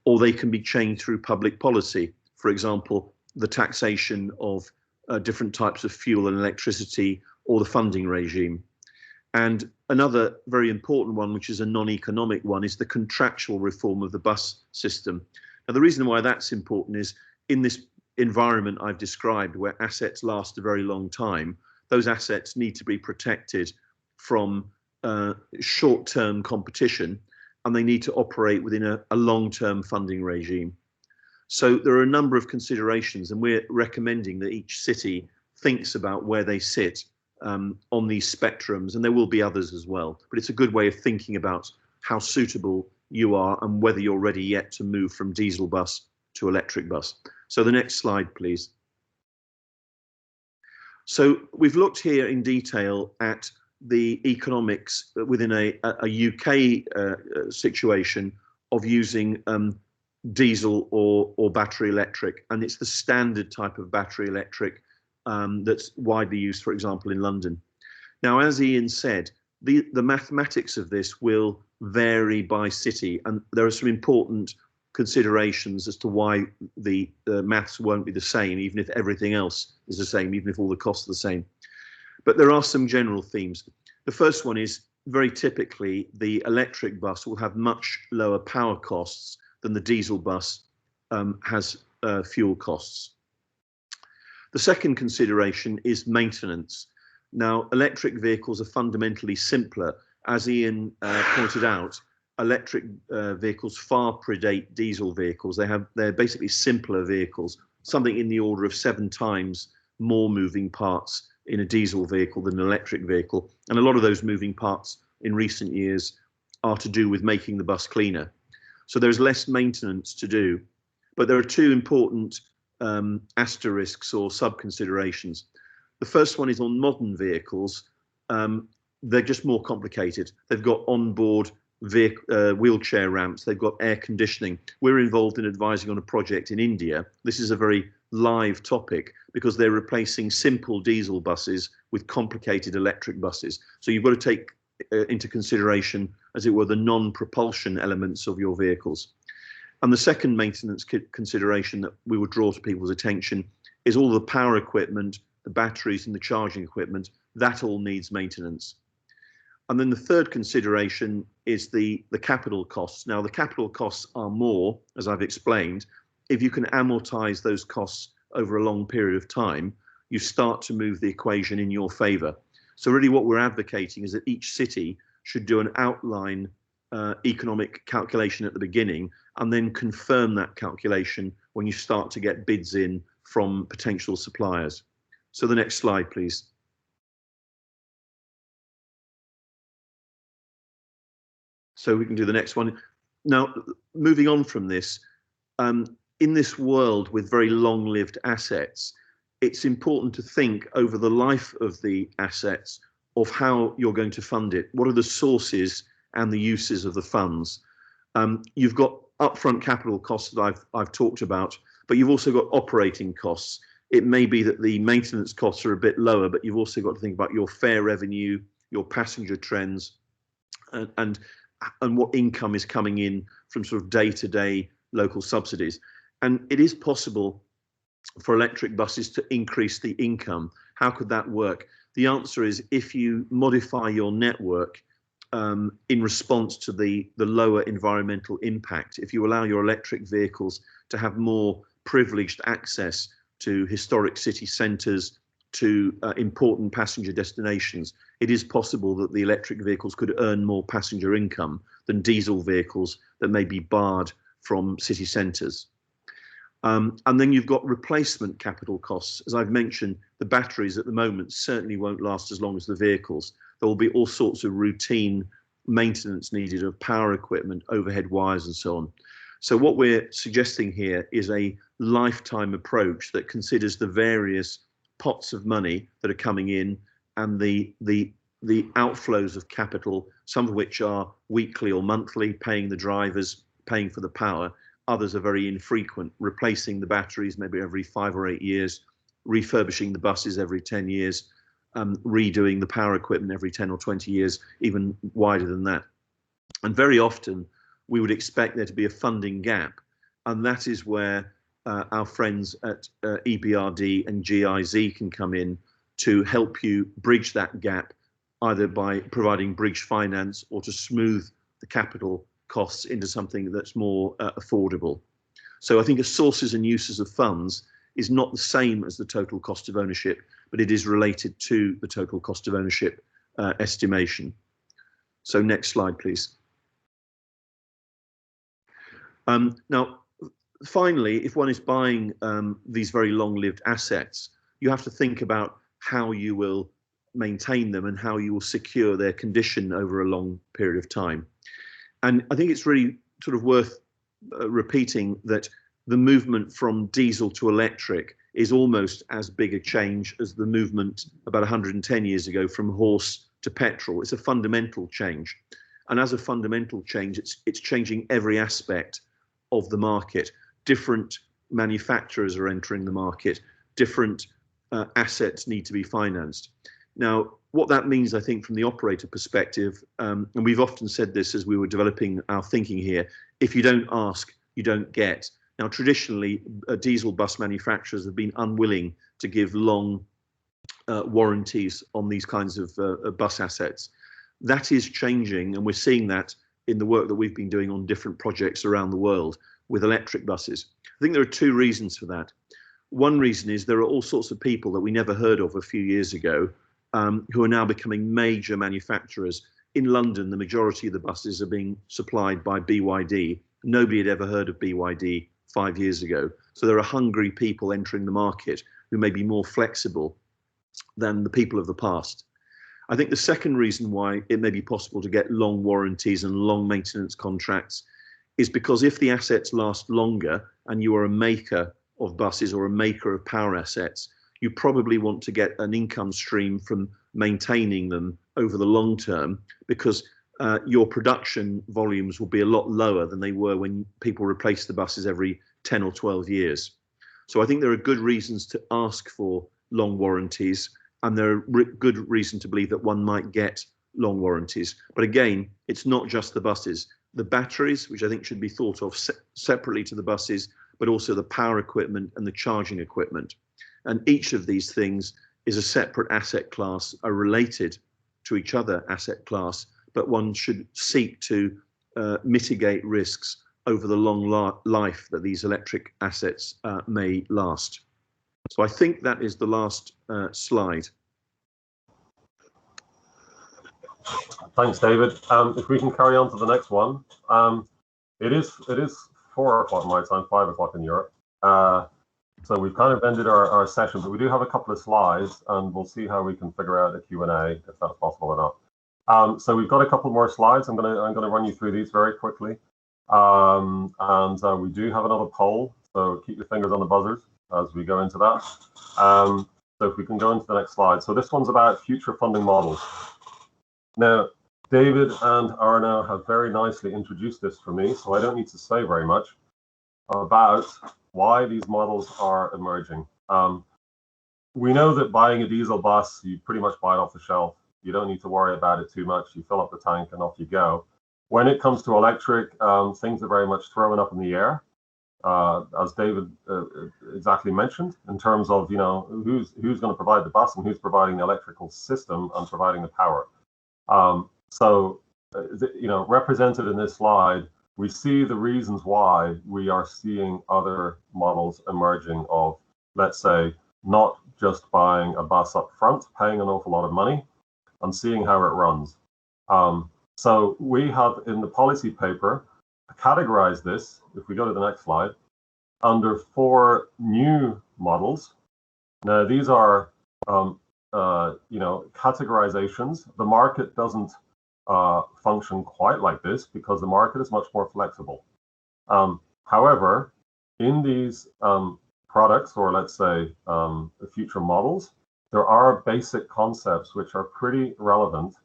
or they can be changed through public policy. For example, the taxation of different types of fuel and electricity, or the funding regime. And another very important one, which is a non-economic one, is the contractual reform of the bus system. Now, the reason why that's important is in this environment I've described, where assets last a very long time, those assets need to be protected from short-term competition, and they need to operate within a long-term funding regime. So there are a number of considerations, and we're recommending that each city thinks about where they sit on these spectrums, and there will be others as well. But it's a good way of thinking about how suitable you are and whether you're ready yet to move from diesel bus to electric bus. So the next slide, please. So we've looked here in detail at the economics within a UK situation of using diesel or battery electric, and it's the standard type of battery electric that's widely used, for example, in London. Now, as Ian said, the mathematics of this will vary by city, and there are some important considerations as to why the maths won't be the same, even if everything else is the same, even if all the costs are the same. But there are some general themes. The first one is, very typically, the electric bus will have much lower power costs than the diesel bus has fuel costs. The second consideration is maintenance. Now, electric vehicles are fundamentally simpler. As Ian pointed out, electric vehicles far predate diesel vehicles. They're basically simpler vehicles, something in the order of 7 times more moving parts in a diesel vehicle than an electric vehicle. And a lot of those moving parts in recent years are to do with making the bus cleaner. So there's less maintenance to do. But there are 2 important asterisks or sub-considerations. The first one is on modern vehicles. They're just more complicated. They've got onboard wheelchair ramps, they've got air conditioning. We're involved in advising on a project in India. This is a very live topic because they're replacing simple diesel buses with complicated electric buses. So you've got to take into consideration, as it were, the non-propulsion elements of your vehicles. And the second maintenance consideration that we would draw to people's attention is all the power equipment, the batteries and the charging equipment, that all needs maintenance. And then the third consideration is the capital costs. Now, the capital costs are more, as I've explained. If you can amortize those costs over a long period of time, you start to move the equation in your favor. So really what we're advocating is that each city should do an outline economic calculation at the beginning and then confirm that calculation when you start to get bids in from potential suppliers. So the next slide, please. So we can do the next one. Now, moving on from this, in this world with very long-lived assets, it's important to think over the life of the assets of how you're going to fund it. What are the sources and the uses of the funds? You've got upfront capital costs that I've talked about, but you've also got operating costs. It may be that the maintenance costs are a bit lower, but you've also got to think about your fare revenue, your passenger trends, and what income is coming in from sort of day-to-day local subsidies. And it is possible for electric buses to increase the income. How could that work? The answer is if you modify your network in response to the lower environmental impact, if you allow your electric vehicles to have more privileged access to historic city centres, to important passenger destinations, it is possible that the electric vehicles could earn more passenger income than diesel vehicles that may be barred from city centres. And then you've got replacement capital costs. As I've mentioned, the batteries at the moment certainly won't last as long as the vehicles. There will be all sorts of routine maintenance needed of power equipment, overhead wires and so on. So what we're suggesting here is a lifetime approach that considers the various pots of money that are coming in and the outflows of capital, some of which are weekly or monthly, paying the drivers, paying for the power. Others are very infrequent, replacing the batteries maybe every 5 or 8 years, refurbishing the buses every 10 years, redoing the power equipment every 10 or 20 years, even wider than that. And very often we would expect there to be a funding gap. And that is where our friends at EBRD and GIZ can come in to help you bridge that gap, either by providing bridge finance or to smooth the capital costs into something that's more affordable. So I think a sources and uses of funds is not the same as the total cost of ownership, but it is related to the total cost of ownership estimation. So next slide, please. Now, finally, if one is buying these very long-lived assets, you have to think about how you will maintain them and how you will secure their condition over a long period of time. And I think it's really sort of worth repeating that the movement from diesel to electric is almost as big a change as the movement about 110 years ago from horse to petrol. It's a fundamental change. And as a fundamental change, it's changing every aspect of the market. Different manufacturers are entering the market. Different assets need to be financed. Now, what that means, I think, from the operator perspective, and we've often said this as we were developing our thinking here, if you don't ask, you don't get. Now, traditionally, diesel bus manufacturers have been unwilling to give long warranties on these kinds of bus assets. That is changing, and we're seeing that in the work that we've been doing on different projects around the world with electric buses. I think there are two reasons for that. One reason is there are all sorts of people that we never heard of a few years ago who are now becoming major manufacturers. In London, the majority of the buses are being supplied by BYD. Nobody had ever heard of BYD 5 years ago. So there are hungry people entering the market who may be more flexible than the people of the past. I think the second reason why it may be possible to get long warranties and long maintenance contracts is because if the assets last longer and you are a maker of buses or a maker of power assets, you probably want to get an income stream from maintaining them over the long term, because your production volumes will be a lot lower than they were when people replaced the buses every 10 or 12 years. So I think there are good reasons to ask for long warranties, and there are good reason to believe that one might get long warranties. But again, it's not just the buses. The batteries, which I think should be thought of separately to the buses, but also the power equipment and the charging equipment. And each of these things is a separate asset class, are related to each other asset class, but one should seek to mitigate risks over the long life that these electric assets may last. So I think that is the last slide. Thanks, David. If we can carry on to the next one. It is 4 o'clock my time, 5 o'clock in Europe. So we've kind of ended our session, but we do have a couple of slides, and we'll see how we can figure out a Q&A, if that's possible or not. So we've got a couple more slides. I'm gonna run you through these very quickly. We do have another poll, so keep your fingers on the buzzers as we go into that. So if we can go into the next slide. So this one's about future funding models. Now, David and Arno have very nicely introduced this for me, so I don't need to say very much about why these models are emerging. We know that buying a diesel bus, you pretty much buy it off the shelf. You don't need to worry about it too much. You fill up the tank and off you go. When it comes to electric, things are very much thrown up in the air, as David exactly mentioned, in terms of, you know, who's going to provide the bus and who's providing the electrical system and providing the power. You know, represented in this slide, we see the reasons why we are seeing other models emerging of, let's say, not just buying a bus up front, paying an awful lot of money, and seeing how it runs. So we have in the policy paper categorized this, if we go to the next slide, under 4 new models. Now these are you know, categorizations. The market doesn't function quite like this because the market is much more flexible. However, in these products, or let's say the future models, there are basic concepts which are pretty relevant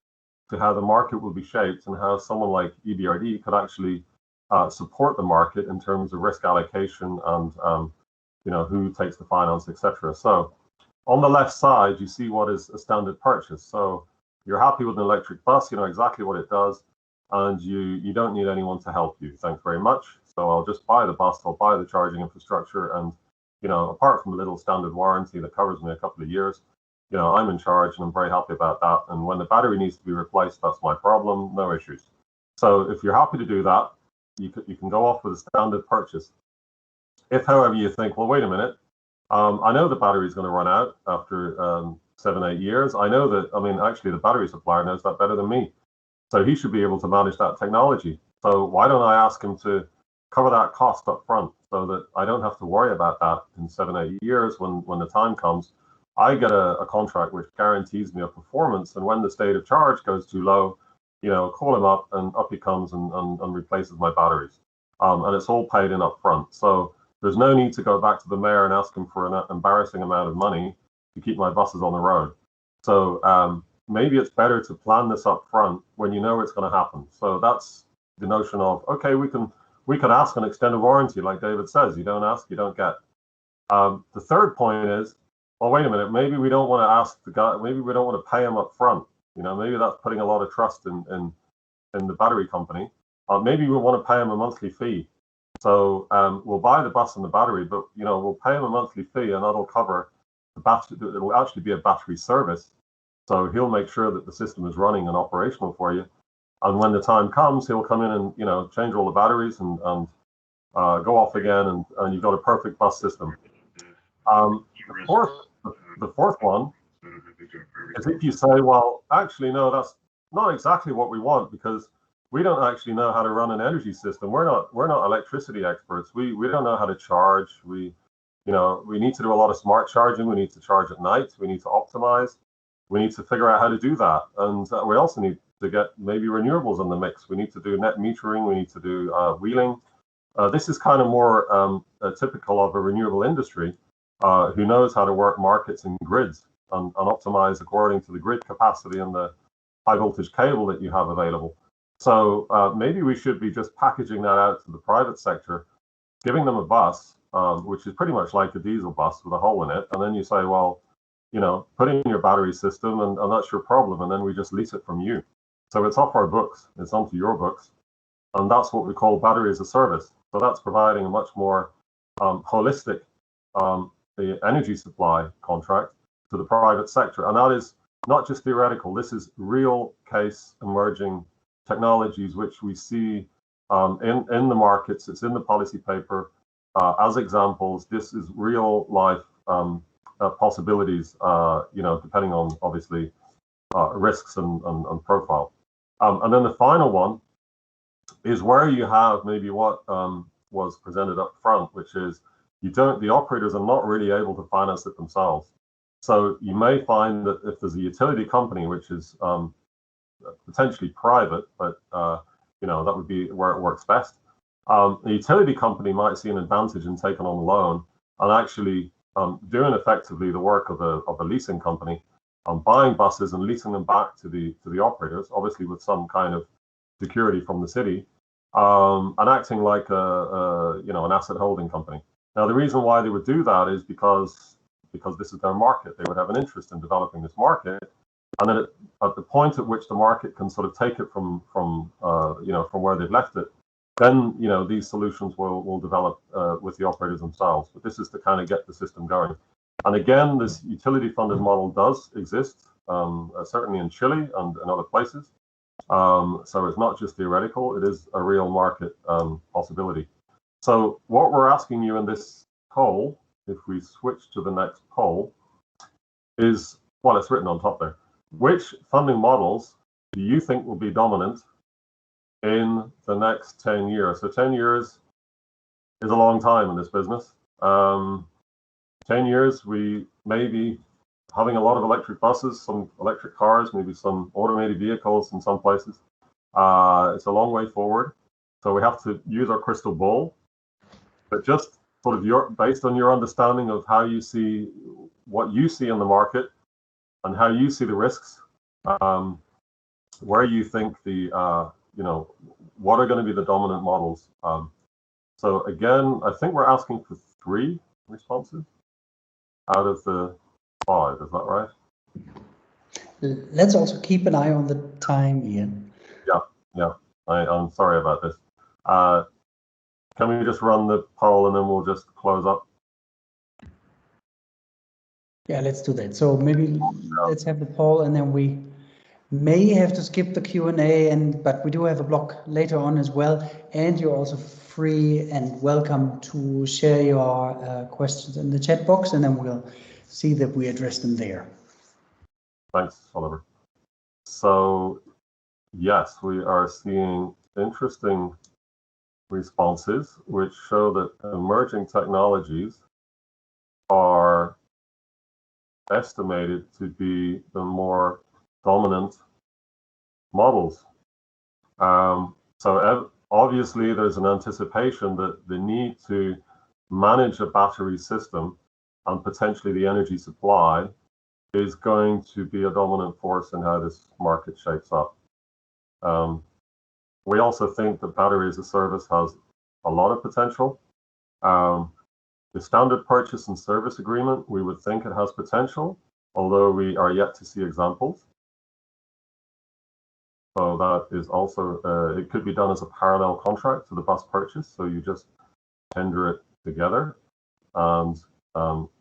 to how the market will be shaped and how someone like EBRD could actually support the market in terms of risk allocation and you know, who takes the finance, etc. So on the left side, you see what is a standard purchase. So you're happy with an electric bus, you know exactly what it does, and you don't need anyone to help you. Thanks very much. So I'll just buy the bus, I'll buy the charging infrastructure, and you know, apart from a little standard warranty that covers me a couple of years, you know, I'm in charge and I'm very happy about that. And when the battery needs to be replaced, that's my problem, no issues. So if you're happy to do that, you can go off with a standard purchase. If, however, you think, well, wait a minute, I know the battery is going to run out after 7, 8 years. I know that, I mean, actually the battery supplier knows that better than me. So he should be able to manage that technology. So why don't I ask him to cover that cost up front so that I don't have to worry about that in 7, 8 years when the time comes. I get a contract which guarantees me a performance, and when the state of charge goes too low, you know, call him up and up he comes and replaces my batteries. And it's all paid in up front. So there's no need to go back to the mayor and ask him for an embarrassing amount of money to keep my buses on the road. So maybe it's better to plan this up front when you know it's going to happen. So that's the notion of, okay, we can ask an extended warranty, like David says. You don't ask, you don't get. The third point is, well, wait a minute, maybe we don't want to ask the guy, maybe we don't want to pay him up front. You know, maybe that's putting a lot of trust in the battery company. Maybe we want to pay him a monthly fee. So we'll buy the bus and the battery, but you know, we'll pay him a monthly fee, and that'll cover the battery. It'll actually be a battery service. So he'll make sure that the system is running and operational for you. And when the time comes, he'll come in and, you know, change all the batteries and go off again, and you've got a perfect bus system. The fourth one is if you say, well, actually, no, that's not exactly what we want, because we don't actually know how to run an energy system. We're not electricity experts. We don't know how to charge. We need to do a lot of smart charging. We need to charge at night. We need to optimize. We need to figure out how to do that. And we also need to get maybe renewables in the mix. We need to do net metering. We need to do wheeling. This is kind of more typical of a renewable industry who knows how to work markets and grids and optimize according to the grid capacity and the high voltage cable that you have available. So maybe we should be just packaging that out to the private sector, giving them a bus, which is pretty much like a diesel bus with a hole in it. And then you say, well, you know, put in your battery system and that's your problem. And then we just lease it from you. So it's off our books, it's onto your books. And that's what we call battery as a service. So that's providing a much more holistic energy supply contract to the private sector. And that is not just theoretical. This is real case emerging technologies which we see in the markets. It's in the policy paper as examples. This is real life possibilities, you know, depending on obviously risks and profile. And then the final one is where you have maybe what was presented up front, which is the operators are not really able to finance it themselves. So you may find that if there's a utility company which is potentially private, but you know, that would be where it works best. The utility company might see an advantage in taking on a loan and actually doing effectively the work of a leasing company, buying buses and leasing them back to the operators, obviously with some kind of security from the city, and acting like an asset holding company. Now, the reason why they would do that is because this is their market. They would have an interest in developing this market, and then at the point at which the market can sort of take it from where they've left it, then these solutions will develop with the operators themselves. But this is to kind of get the system going. And again, this utility funded model does exist, certainly in Chile and in other places. So it's not just theoretical, it is a real market possibility. So what we're asking you in this poll, if we switch to the next poll, is, well, it's written on top there. Which funding models do you think will be dominant in the next 10 years? So 10 years is a long time in this business. 10 years, we may be having a lot of electric buses, some electric cars, maybe some automated vehicles in some places. It's a long way forward. So we have to use our crystal ball. But just sort of based on your understanding of how you see, what you see in the market and how you see the risks, where you think the, what are going to be the dominant models? So again, I think we're asking for 3 responses out of the 5, is that right? Let's also keep an eye on the time, Ian. Yeah. I'm sorry about this. Can we just run the poll and then we'll just close up? Yeah, let's do that. So maybe let's have the poll, and then we may have to skip the Q&A, but we do have a block later on as well. And you're also free and welcome to share your questions in the chat box, and then we'll see that we address them there. Thanks, Oliver. So yes, we are seeing interesting responses which show that emerging technologies are estimated to be the more dominant models. So obviously there's an anticipation that the need to manage a battery system and potentially the energy supply is going to be a dominant force in how this market shapes up. We also think that battery as a service has a lot of potential. The standard purchase and service agreement, we would think it has potential, although we are yet to see examples. So that is also, it could be done as a parallel contract to the bus purchase. So you just tender it together and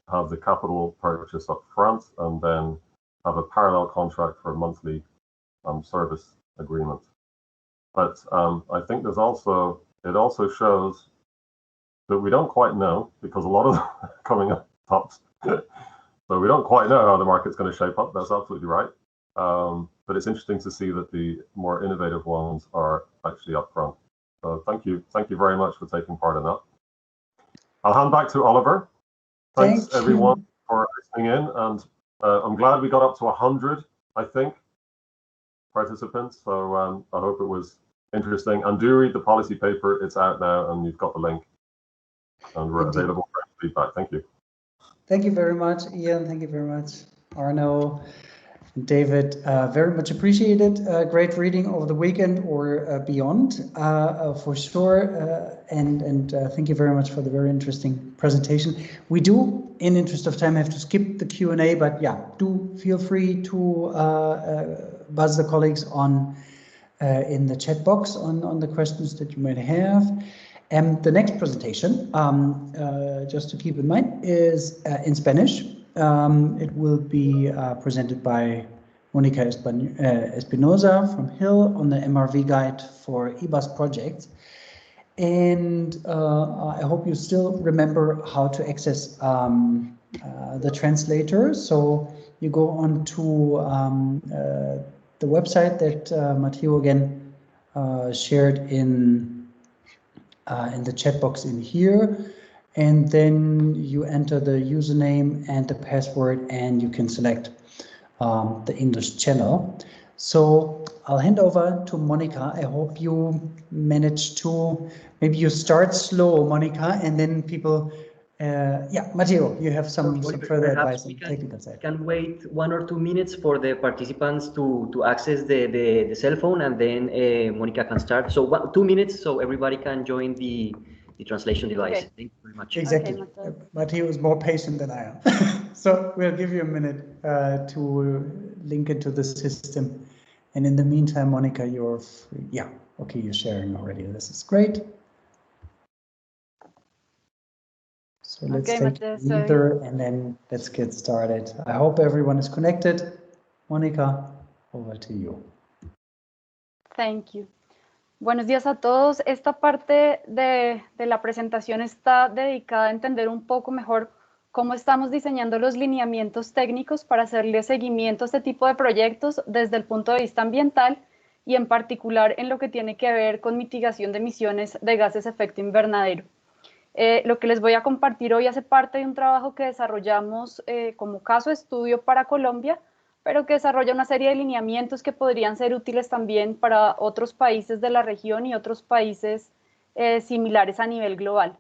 have the capital purchase up front, and then have a parallel contract for a monthly service agreement. But I think there's also, it also shows that we don't quite know, because a lot of them are coming up tops. So we don't quite know how the market's going to shape up. That's absolutely right. But it's interesting to see that the more innovative ones are actually up front. So thank you very much for taking part in that. I'll hand back to Oliver. Thanks everyone for listening in, and I'm glad we got up to 100, I think, participants. So I hope it was interesting, and do read the policy paper. It's out now, and you've got the link, and we're available for feedback. Thank you. Thank you very much, Ian. Thank you very much, Arno. David, very much appreciated. Great reading over the weekend or beyond, for sure. And thank you very much for the very interesting presentation. We do, in interest of time, have to skip the Q&A, but yeah, do feel free to buzz the colleagues on in the chat box on the questions that you might have. And the next presentation, just to keep in mind, is in Spanish. It will be presented by Mónica Espinoza from Hill on the MRV guide for eBus projects. And I hope you still remember how to access the translator. So you go on to the website that Matteo again shared in the chat box in here. And then you enter the username and the password, and you can select the English channel. So I'll hand over to Mónica. I hope you managed to, maybe you start slow, Mónica, and then people, yeah, Matteo, you have some further advice on the technical side. Can wait 1 or 2 minutes for the participants to access the cell phone, and then Mónica can start. So 2 minutes, so everybody can join the the translation device. Okay. Thank you very much. Exactly, Okay, but he was more patient than I am. So we'll give you a minute to link into the system. And in the meantime, Monica, you're free. Yeah, okay, you're sharing already. This is great. So let's Okay, take Matteo, Leeder and then let's get started. I hope everyone is connected. Monica, over to you. Thank you. Buenos días a todos. Esta parte de la presentación está dedicada a entender un poco mejor cómo estamos diseñando los lineamientos técnicos para hacerle seguimiento a este tipo de proyectos desde el punto de vista ambiental y en particular en lo que tiene que ver con mitigación de emisiones de gases de efecto invernadero. Lo que les voy a compartir hoy hace parte de un trabajo que desarrollamos como caso de estudio para Colombia, pero que desarrolla una serie de lineamientos que podrían ser útiles también para otros países de la región y otros países similares a nivel global.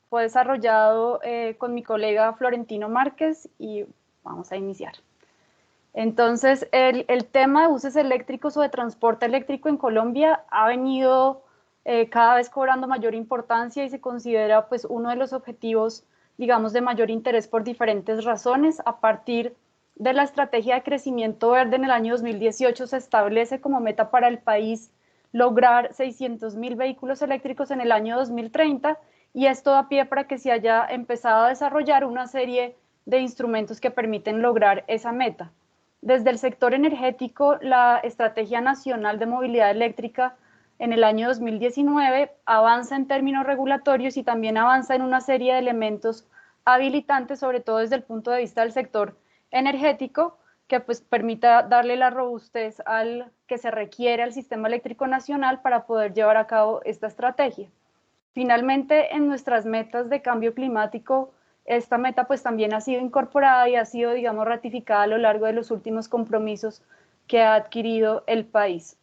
Fue desarrollado con mi colega Florentino Márquez y vamos a iniciar. Entonces, el tema de buses eléctricos o de transporte eléctrico en Colombia ha venido cada vez cobrando mayor importancia y se considera pues, uno de los objetivos, digamos, de mayor interés por diferentes razones. A partir de la estrategia de crecimiento verde en el año 2018 se establece como meta para el país lograr 600.000 vehículos eléctricos en el año 2030 y esto da pie para que se haya empezado a desarrollar una serie de instrumentos que permiten lograr esa meta. Desde el sector energético, la Estrategia Nacional de Movilidad Eléctrica en el año 2019 avanza en términos regulatorios y también avanza en una serie de elementos habilitantes, sobre todo desde el punto de vista del sector energético, que pues permita darle la robustez al que se requiere al sistema eléctrico nacional para poder llevar a cabo esta estrategia. Finalmente, en nuestras metas de cambio climático, esta meta pues también ha sido incorporada y ha sido, digamos, ratificada a lo largo de los últimos compromisos que ha adquirido el país.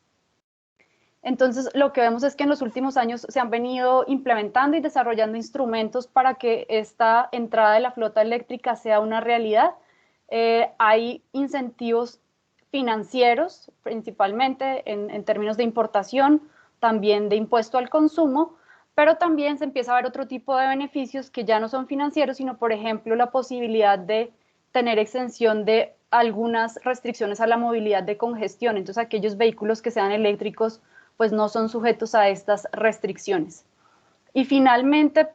Entonces, lo que vemos es que en los últimos años se han venido implementando y desarrollando instrumentos para que esta entrada de la flota eléctrica sea una realidad. Hay incentivos financieros, principalmente en términos de importación, también de impuesto al consumo, pero también se empieza a ver otro tipo de beneficios que ya no son financieros, sino, por ejemplo, la posibilidad de tener exención de algunas restricciones a la movilidad de congestión. Entonces, aquellos vehículos que sean eléctricos, pues no son sujetos a estas restricciones. Y finalmente,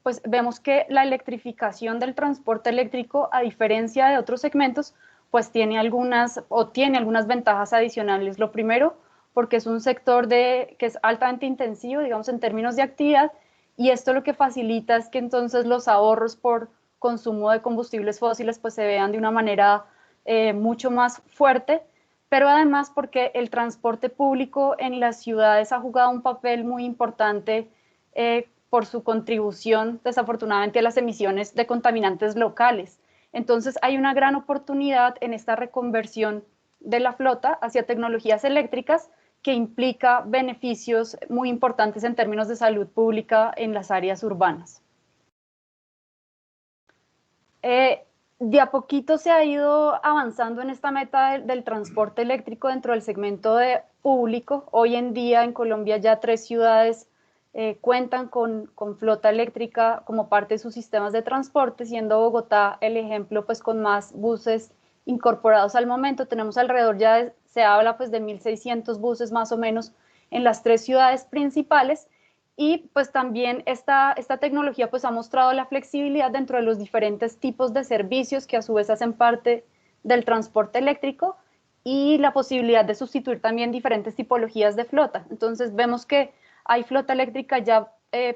pues vemos que la electrificación del transporte eléctrico, a diferencia de otros segmentos, pues tiene algunas ventajas adicionales. Lo primero, porque es un sector que es altamente intensivo, digamos, en términos de actividad, y esto lo que facilita es que entonces los ahorros por consumo de combustibles fósiles pues se vean de una manera mucho más fuerte, pero además porque el transporte público en las ciudades ha jugado un papel muy importante por su contribución, desafortunadamente, a las emisiones de contaminantes locales. Entonces, hay una gran oportunidad en esta reconversión de la flota hacia tecnologías eléctricas que implica beneficios muy importantes en términos de salud pública en las áreas urbanas. De a poquito se ha ido avanzando en esta meta del transporte eléctrico dentro del segmento público. Hoy en día en Colombia ya 3 ciudades cuentan con flota eléctrica como parte de sus sistemas de transporte, siendo Bogotá el ejemplo pues con más buses incorporados al momento. Tenemos alrededor se habla pues de 1.600 buses más o menos en las 3 ciudades principales. Y pues también esta tecnología pues ha mostrado la flexibilidad dentro de los diferentes tipos de servicios que a su vez hacen parte del transporte eléctrico y la posibilidad de sustituir también diferentes tipologías de flota. Entonces vemos que hay flota eléctrica ya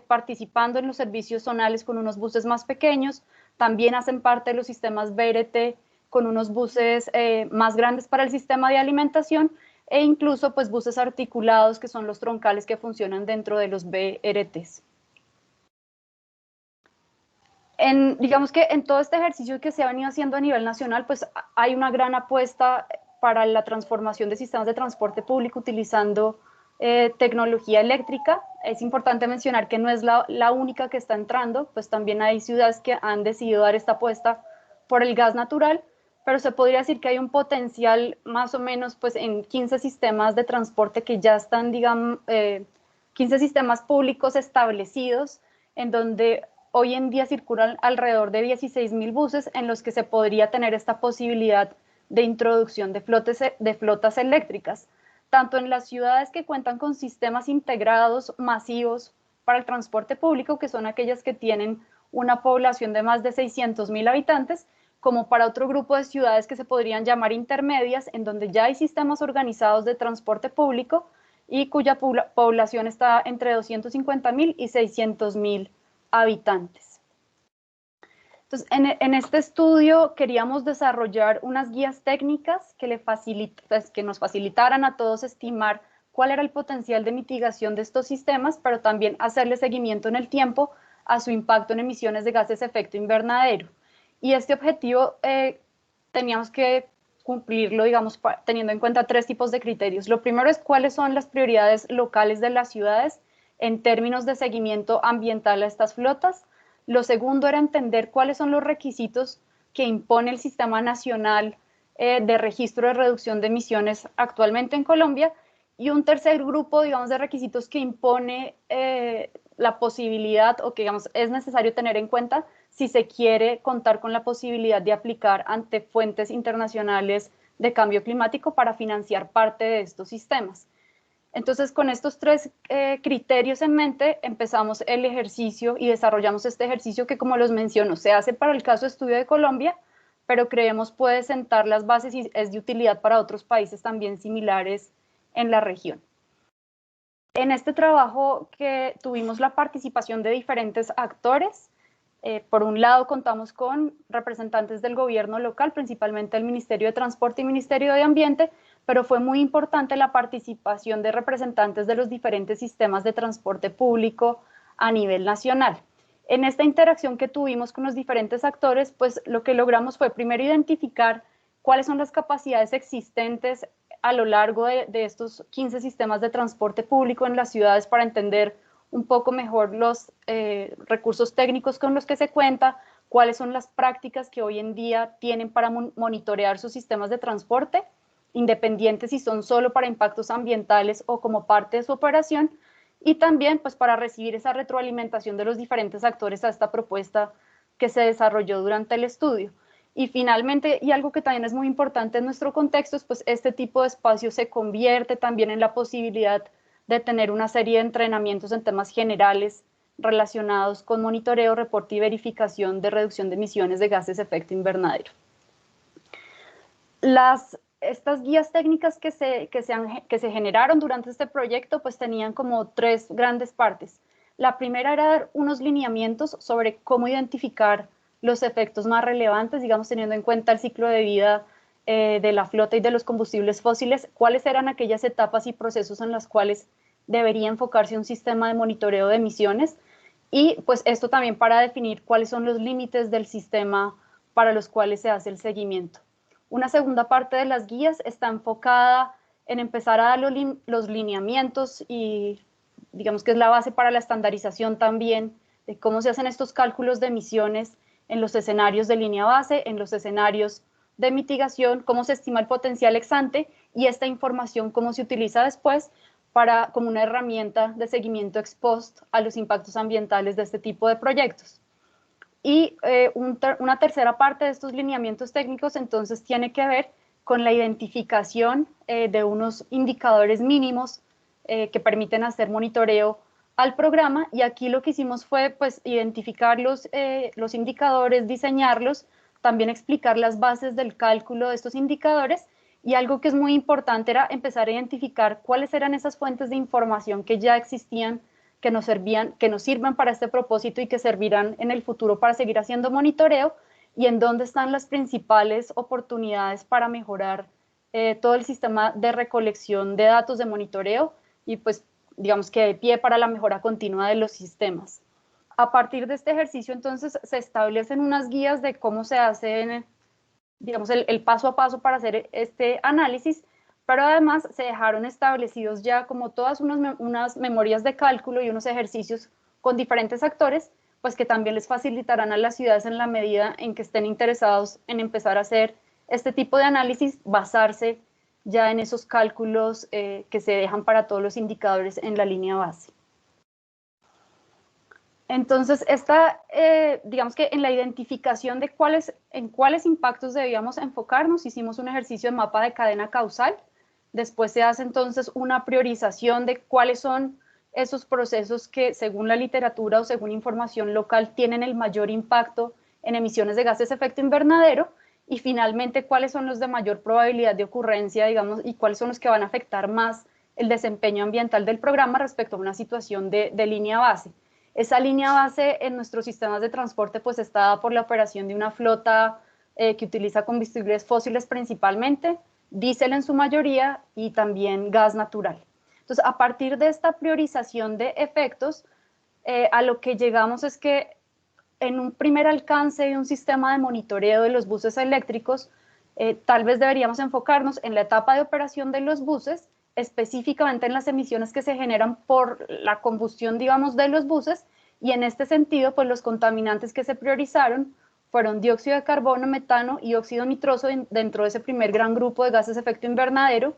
participando en los servicios zonales con unos buses más pequeños, también hacen parte de los sistemas BRT con unos buses más grandes para el sistema de alimentación, e incluso pues buses articulados que son los troncales que funcionan dentro de los BRTs. Digamos que en todo este ejercicio que se ha venido haciendo a nivel nacional, pues hay una gran apuesta para la transformación de sistemas de transporte público utilizando tecnología eléctrica. Es importante mencionar que no es la única que está entrando, pues también hay ciudades que han decidido dar esta apuesta por el gas natural, pero se podría decir que hay un potencial más o menos pues en 15 sistemas de transporte que ya están, digamos, 15 sistemas públicos establecidos en donde hoy en día circulan alrededor de 16.000 buses en los que se podría tener esta posibilidad de introducción de flotas eléctricas, tanto en las ciudades que cuentan con sistemas integrados masivos para el transporte público, que son aquellas que tienen una población de más de 600.000 habitantes, como para otro grupo de ciudades que se podrían llamar intermedias, en donde ya hay sistemas organizados de transporte público y cuya población está entre 250.000 y 600.000 habitantes. Entonces, en este estudio queríamos desarrollar unas guías técnicas que nos facilitaran a todos estimar cuál era el potencial de mitigación de estos sistemas, pero también hacerle seguimiento en el tiempo a su impacto en emisiones de gases de efecto invernadero. Y este objetivo teníamos que cumplirlo, digamos, teniendo en cuenta 3 tipos de criterios. Lo primero es cuáles son las prioridades locales de las ciudades en términos de seguimiento ambiental a estas flotas. Lo segundo era entender cuáles son los requisitos que impone el Sistema Nacional de Registro de Reducción de Emisiones actualmente en Colombia. Y un tercer grupo, digamos, de requisitos que impone la posibilidad o que, digamos, es necesario tener en cuenta si se quiere contar con la posibilidad de aplicar ante fuentes internacionales de cambio climático para financiar parte de estos sistemas. Entonces, con estos 3 criterios en mente, empezamos el ejercicio y desarrollamos este ejercicio que, como los menciono, se hace para el caso de estudio de Colombia, pero creemos puede sentar las bases y es de utilidad para otros países también similares en la región. En este trabajo que tuvimos la participación de diferentes actores. Por un lado, contamos con representantes del gobierno local, principalmente el Ministerio de Transporte y Ministerio de Ambiente, pero fue muy importante la participación de representantes de los diferentes sistemas de transporte público a nivel nacional. En esta interacción que tuvimos con los diferentes actores, pues lo que logramos fue primero identificar cuáles son las capacidades existentes a lo largo de estos 15 sistemas de transporte público en las ciudades para entender un poco mejor los recursos técnicos con los que se cuenta, cuáles son las prácticas que hoy en día tienen para monitorear sus sistemas de transporte, independientes si son solo para impactos ambientales o como parte de su operación, y también pues para recibir esa retroalimentación de los diferentes actores a esta propuesta que se desarrolló durante el estudio. Y finalmente, y algo que también es muy importante en nuestro contexto, es pues este tipo de espacio se convierte también en la posibilidad de tener una serie de entrenamientos en temas generales relacionados con monitoreo, reporte y verificación de reducción de emisiones de gases de efecto invernadero. Estas guías técnicas que se generaron durante este proyecto pues tenían como 3 grandes partes. La primera era dar unos lineamientos sobre cómo identificar los efectos más relevantes, digamos, teniendo en cuenta el ciclo de vida de la flota y de los combustibles fósiles, cuáles eran aquellas etapas y procesos en las cuales debería enfocarse un sistema de monitoreo de emisiones y pues esto también para definir cuáles son los límites del sistema para los cuales se hace el seguimiento. Una segunda parte de las guías está enfocada en empezar a dar los lineamientos y digamos que es la base para la estandarización también de cómo se hacen estos cálculos de emisiones en los escenarios de línea base, en los escenarios de mitigación, cómo se estima el potencial ex ante y esta información cómo se utiliza después como una herramienta de seguimiento ex post a los impactos ambientales de este tipo de proyectos. Y una tercera parte de estos lineamientos técnicos entonces tiene que ver con la identificación de unos indicadores mínimos que permiten hacer monitoreo al programa y aquí lo que hicimos fue pues identificar los indicadores, diseñarlos, también explicar las bases del cálculo de estos indicadores y algo que es muy importante era empezar a identificar cuáles eran esas fuentes de información que ya existían, que nos sirven para este propósito y que servirán en el futuro para seguir haciendo monitoreo y en dónde están las principales oportunidades para mejorar todo el sistema de recolección de datos de monitoreo y pues digamos que de pie para la mejora continua de los sistemas. A partir de este ejercicio entonces se establecen unas guías de cómo se hace digamos el paso a paso para hacer este análisis, pero además se dejaron establecidos ya como todas unas memorias de cálculo y unos ejercicios con diferentes actores, pues que también les facilitarán a las ciudades en la medida en que estén interesados en empezar a hacer este tipo de análisis, basarse ya en esos cálculos que se dejan para todos los indicadores en la línea base. Entonces, digamos que en la identificación de en cuáles impactos debíamos enfocarnos, hicimos un ejercicio de mapa de cadena causal. Después se hace entonces una priorización de cuáles son esos procesos que, según la literatura o según información local, tienen el mayor impacto en emisiones de gases de efecto invernadero, y finalmente cuáles son los de mayor probabilidad de ocurrencia, digamos, y cuáles son los que van a afectar más el desempeño ambiental del programa respecto a una situación de línea base. Esa línea base en nuestros sistemas de transporte pues está dada por la operación de una flota que utiliza combustibles fósiles principalmente, diésel en su mayoría y también gas natural. Entonces, a partir de esta priorización de efectos, a lo que llegamos es que en un primer alcance de un sistema de monitoreo de los buses eléctricos, tal vez deberíamos enfocarnos en la etapa de operación de los buses, específicamente en las emisiones que se generan por la combustión, digamos, de los buses, y en este sentido, pues los contaminantes que se priorizaron fueron dióxido de carbono, metano y óxido nitroso dentro de ese primer gran grupo de gases de efecto invernadero,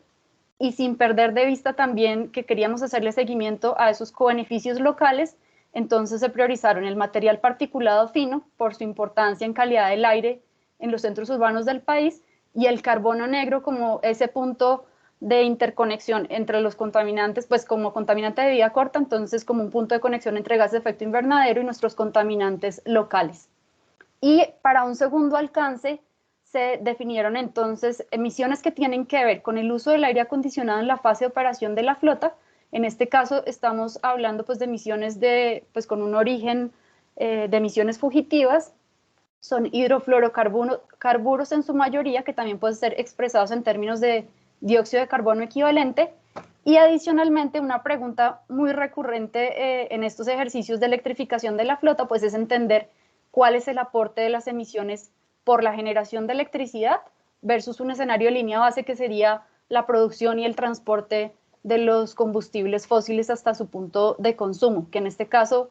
y sin perder de vista también que queríamos hacerle seguimiento a esos cobeneficios locales. Entonces se priorizaron el material particulado fino por su importancia en calidad del aire en los centros urbanos del país, y el carbono negro como ese punto de interconexión entre los contaminantes, pues como contaminante de vida corta, entonces como un punto de conexión entre gases de efecto invernadero y nuestros contaminantes locales. Y para un segundo alcance se definieron entonces emisiones que tienen que ver con el uso del aire acondicionado en la fase de operación de la flota. En este caso estamos hablando pues de emisiones con un origen de emisiones fugitivas, son hidrofluorocarburos en su mayoría, que también pueden ser expresados en términos de dióxido de carbono equivalente, y adicionalmente una pregunta muy recurrente en estos ejercicios de electrificación de la flota pues es entender cuál es el aporte de las emisiones por la generación de electricidad versus un escenario de línea base que sería la producción y el transporte de los combustibles fósiles hasta su punto de consumo, que en este caso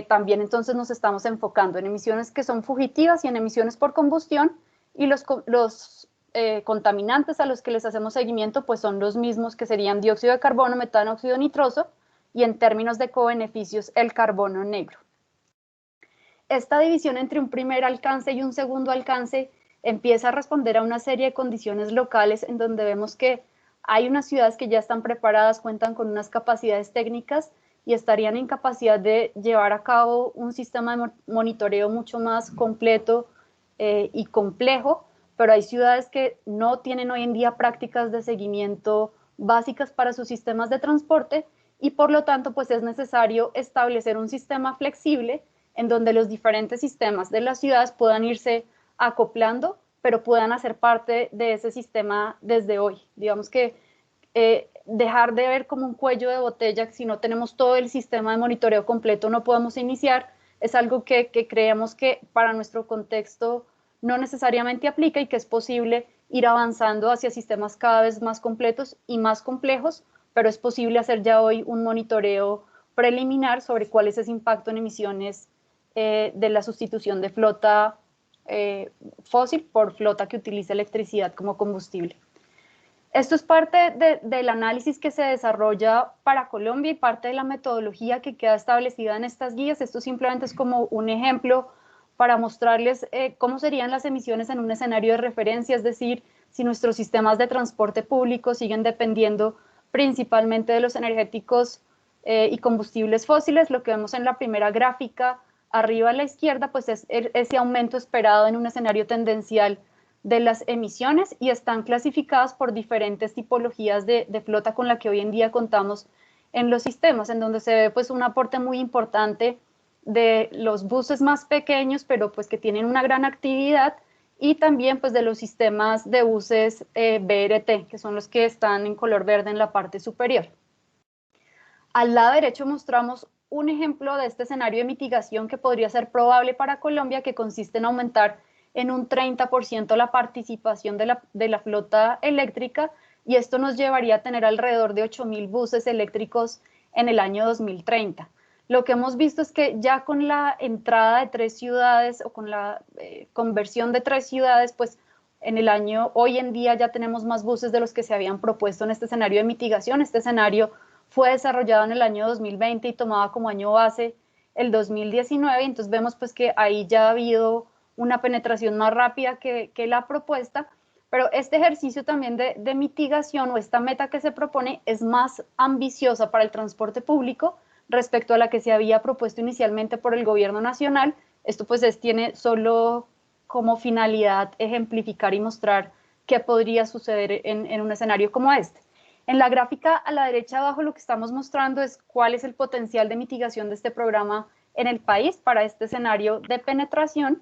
también entonces nos estamos enfocando en emisiones que son fugitivas y en emisiones por combustión, y los contaminantes a los que les hacemos seguimiento pues son los mismos, que serían dióxido de carbono, metano, óxido nitroso, y en términos de cobeneficios el carbono negro. Esta división entre un primer alcance y un segundo alcance empieza a responder a una serie de condiciones locales en donde vemos que hay unas ciudades que ya están preparadas, cuentan con unas capacidades técnicas y estarían en capacidad de llevar a cabo un sistema de monitoreo mucho más completo y complejo, pero hay ciudades que no tienen hoy en día prácticas de seguimiento básicas para sus sistemas de transporte, y por lo tanto pues es necesario establecer un sistema flexible en donde los diferentes sistemas de las ciudades puedan irse acoplando, pero puedan hacer parte de ese sistema desde hoy. Digamos que dejar de ver como un cuello de botella, si no tenemos todo el sistema de monitoreo completo no podemos iniciar, es algo que creemos que para nuestro contexto no necesariamente aplica, y que es posible ir avanzando hacia sistemas cada vez más completos y más complejos, pero es posible hacer ya hoy un monitoreo preliminar sobre cuál es ese impacto en emisiones de la sustitución de flota fósil por flota que utiliza electricidad como combustible. Esto es parte del análisis que se desarrolla para Colombia y parte de la metodología que queda establecida en estas guías. Esto simplemente es como un ejemplo para mostrarles cómo serían las emisiones en un escenario de referencia, es decir, si nuestros sistemas de transporte público siguen dependiendo principalmente de los energéticos y combustibles fósiles. Lo que vemos en la primera gráfica arriba a la izquierda pues es ese aumento esperado en un escenario tendencial de las emisiones, y están clasificadas por diferentes tipologías de flota con la que hoy en día contamos en los sistemas, en donde se ve pues un aporte muy importante de los buses más pequeños, pero pues que tienen una gran actividad, y también pues de los sistemas de buses BRT, que son los que están en color verde en la parte superior. Al lado derecho mostramos un ejemplo de este escenario de mitigación que podría ser probable para Colombia, que consiste en aumentar en un 30% la participación de la flota eléctrica, y esto nos llevaría a tener alrededor de 8.000 buses eléctricos en el año 2030. Lo que hemos visto es que ya con la entrada de 3 ciudades o con la conversión de 3 ciudades, pues hoy en día ya tenemos más buses de los que se habían propuesto en este escenario de mitigación. Este escenario fue desarrollado en el año 2020 y tomaba como año base el 2019, entonces vemos pues que ahí ya ha habido una penetración más rápida que la propuesta, pero este ejercicio también de mitigación o esta meta que se propone es más ambiciosa para el transporte público respecto a la que se había propuesto inicialmente por el gobierno nacional. Esto pues tiene solo como finalidad ejemplificar y mostrar qué podría suceder en un escenario como este. En la gráfica a la derecha abajo lo que estamos mostrando es cuál es el potencial de mitigación de este programa en el país para este escenario de penetración,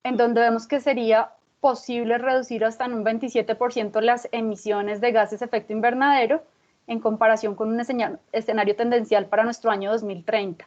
en donde vemos que sería posible reducir hasta en un 27% las emisiones de gases de efecto invernadero en comparación con un escenario tendencial para nuestro año 2030.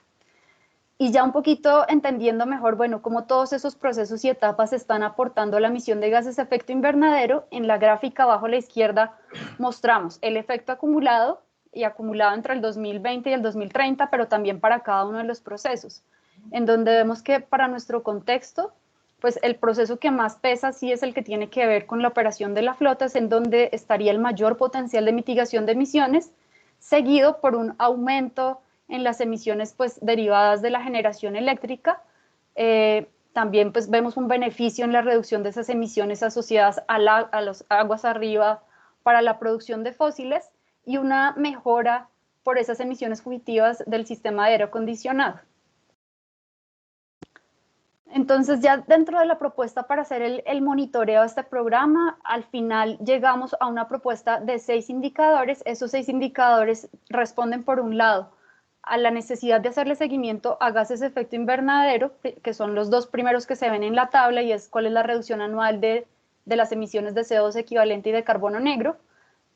Y ya un poquito entendiendo mejor, bueno, cómo todos esos procesos y etapas están aportando a la emisión de gases de efecto invernadero, en la gráfica abajo a la izquierda mostramos el efecto acumulado y acumulado entre el 2020 y el 2030, pero también para cada uno de los procesos, en donde vemos que para nuestro contexto, pues el proceso que más pesa sí es el que tiene que ver con la operación de la flota, es en donde estaría el mayor potencial de mitigación de emisiones, seguido por un aumento en las emisiones pues derivadas de la generación eléctrica. También pues vemos un beneficio en la reducción de esas emisiones asociadas a las aguas arriba para la producción de fósiles y una mejora por esas emisiones fugitivas del sistema de aire acondicionado. Entonces ya dentro de la propuesta para hacer el monitoreo de este programa, al final llegamos a una propuesta de 6 indicadores. Esos 6 indicadores responden por un lado a la necesidad de hacerle seguimiento a gases de efecto invernadero, que son los 2 primeros que se ven en la tabla, y es cuál es la reducción anual de las emisiones de CO2 equivalente y de carbono negro.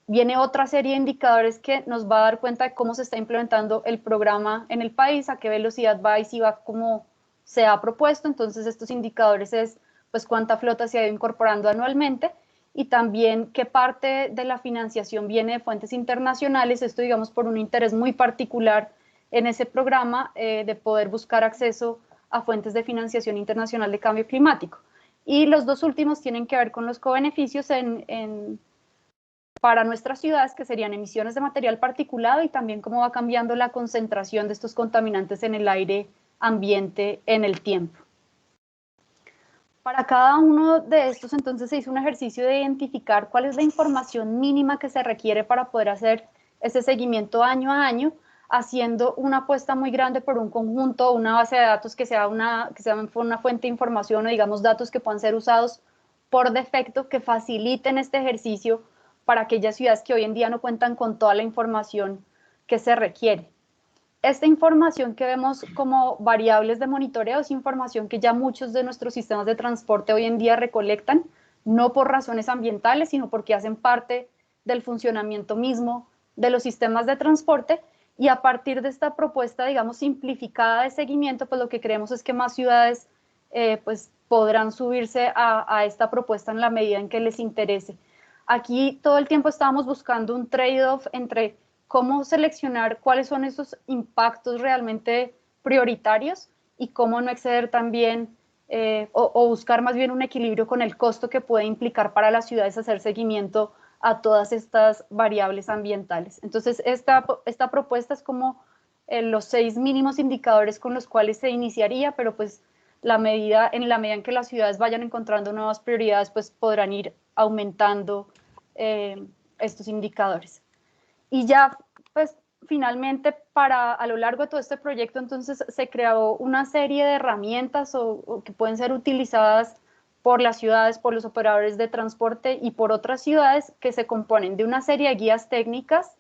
Viene otra serie de indicadores que nos va a dar cuenta de cómo se está implementando el programa en el país, a qué velocidad va y si va como se ha propuesto. Entonces estos indicadores es pues cuánta flota se ha ido incorporando anualmente y también qué parte de la financiación viene de fuentes internacionales, esto digamos por un interés muy particular en ese programa de poder buscar acceso a fuentes de financiación internacional de cambio climático. Y los 2 últimos tienen que ver con los cobeneficios para nuestras ciudades, que serían emisiones de material particulado y también cómo va cambiando la concentración de estos contaminantes en el aire ambiente en el tiempo. Para cada uno de estos, entonces, se hizo un ejercicio de identificar cuál es la información mínima que se requiere para poder hacer ese seguimiento año a año, haciendo una apuesta muy grande por un conjunto, una base de datos que sea una fuente de información o, digamos, datos que puedan ser usados por defecto, que faciliten este ejercicio para aquellas ciudades que hoy en día no cuentan con toda la información que se requiere. Esta información que vemos como variables de monitoreo es información que ya muchos de nuestros sistemas de transporte hoy en día recolectan, no por razones ambientales, sino porque hacen parte del funcionamiento mismo de los sistemas de transporte, y a partir de esta propuesta, digamos, simplificada de seguimiento, pues lo que creemos es que más ciudades pues podrán subirse a esta propuesta en la medida en que les interese. Aquí todo el tiempo estábamos buscando un trade-off entre cómo seleccionar cuáles son esos impactos realmente prioritarios y cómo no exceder también o buscar más bien un equilibrio con el costo que puede implicar para las ciudades hacer seguimiento a todas estas variables ambientales. Entonces, esta propuesta es como los 6 mínimos indicadores con los cuales se iniciaría, pero pues en la medida en que las ciudades vayan encontrando nuevas prioridades, pues podrán ir aumentando estos indicadores. Y ya, pues, finalmente, a lo largo de todo este proyecto, entonces, se creó una serie de herramientas o que pueden ser utilizadas por las ciudades, por los operadores de transporte y por otras ciudades, que se componen de una serie de guías técnicas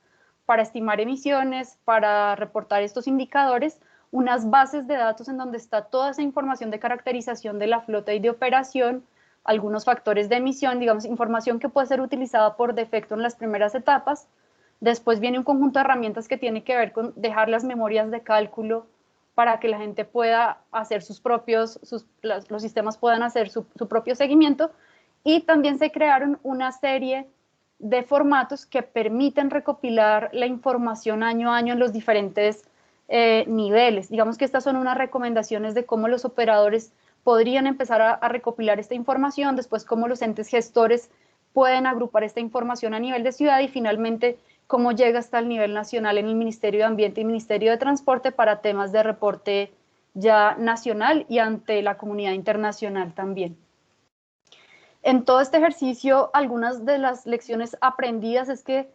para estimar emisiones, para reportar estos indicadores, unas bases de datos en donde está toda esa información de caracterización de la flota y de operación, algunos factores de emisión, digamos, información que puede ser utilizada por defecto en las primeras etapas. Después viene un conjunto de herramientas que tiene que ver con dejar las memorias de cálculo para que la gente pueda hacer los sistemas puedan hacer su propio seguimiento, y también se crearon una serie de formatos que permiten recopilar la información año a año en los diferentes niveles. Digamos que estas son unas recomendaciones de cómo los operadores podrían empezar a recopilar esta información, después cómo los entes gestores pueden agrupar esta información a nivel de ciudad y finalmente cómo llega hasta el nivel nacional en el Ministerio de Ambiente y Ministerio de Transporte para temas de reporte ya nacional y ante la comunidad internacional también. En todo este ejercicio, algunas de las lecciones aprendidas es que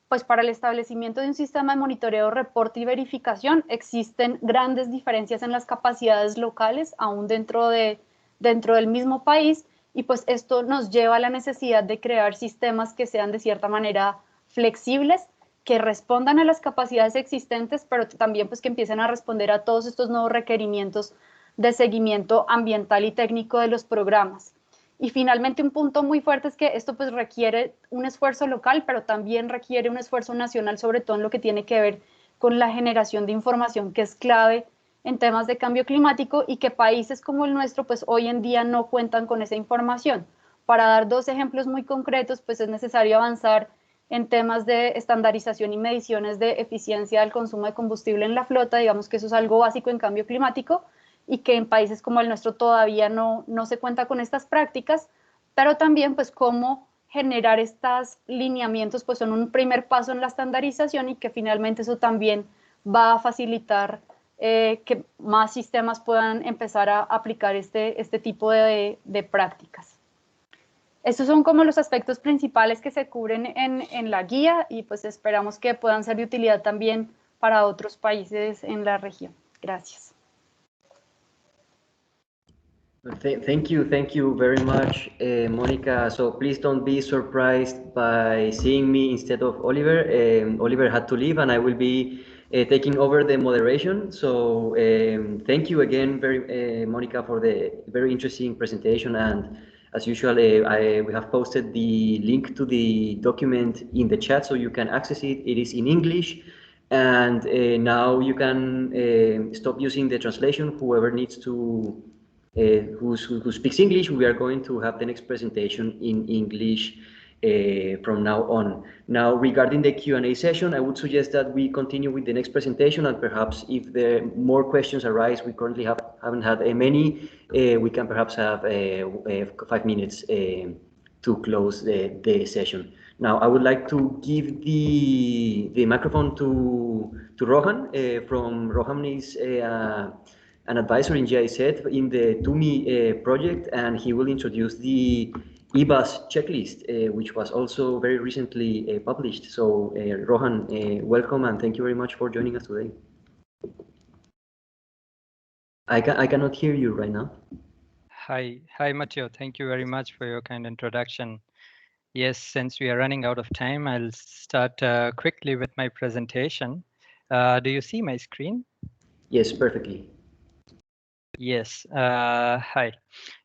pues para el establecimiento de un sistema de monitoreo, reporte y verificación existen grandes diferencias en las capacidades locales, aún dentro del mismo país, y pues esto nos lleva a la necesidad de crear sistemas que sean de cierta manera flexibles, que respondan a las capacidades existentes, pero también pues que empiecen a responder a todos estos nuevos requerimientos de seguimiento ambiental y técnico de los programas. Y finalmente un punto muy fuerte es que esto pues requiere un esfuerzo local, pero también requiere un esfuerzo nacional, sobre todo en lo que tiene que ver con la generación de información, que es clave en temas de cambio climático y que países como el nuestro pues hoy en día no cuentan con esa información. Para dar dos ejemplos muy concretos, pues es necesario avanzar en temas de estandarización y mediciones de eficiencia del consumo de combustible en la flota, digamos que eso es algo básico en cambio climático, y que en países como el nuestro todavía no se cuenta con estas prácticas, pero también pues cómo generar estos lineamientos pues son un primer paso en la estandarización y que finalmente eso también va a facilitar que más sistemas puedan empezar a aplicar este tipo de prácticas. Estos son como los aspectos principales que se cubren en la guía y pues esperamos que puedan ser de utilidad también para otros países en la región. Gracias. Thank you very much, Mónica. So please don't be surprised by seeing me instead of Oliver. Oliver had to leave, and I will be taking over the moderation. So thank you again, Mónica, for the very interesting presentation. And as usual, we have posted the link to the document in the chat, so you can access it. It is in English. And now you can stop using the translation. Whoever needs to who speaks English, we are going to have the next presentation in English from now on. Now, regarding the Q&A session, I would suggest that we continue with the next presentation, and perhaps if there more questions arise, we currently haven't had many, we can perhaps have 5 minutes to close the session. Now, I would like to give the microphone to Rohan. Rohan is an advisor in GIZ in the TUMI project, and he will introduce the EBUS checklist, which was also very recently published. So Rohan, welcome, and thank you very much for joining us today. I cannot hear you right now. Hi, Matteo. Thank you very much for your kind introduction. Yes, since we are running out of time, I'll start quickly with my presentation. Do you see my screen? Yes, perfectly. Yes, hi.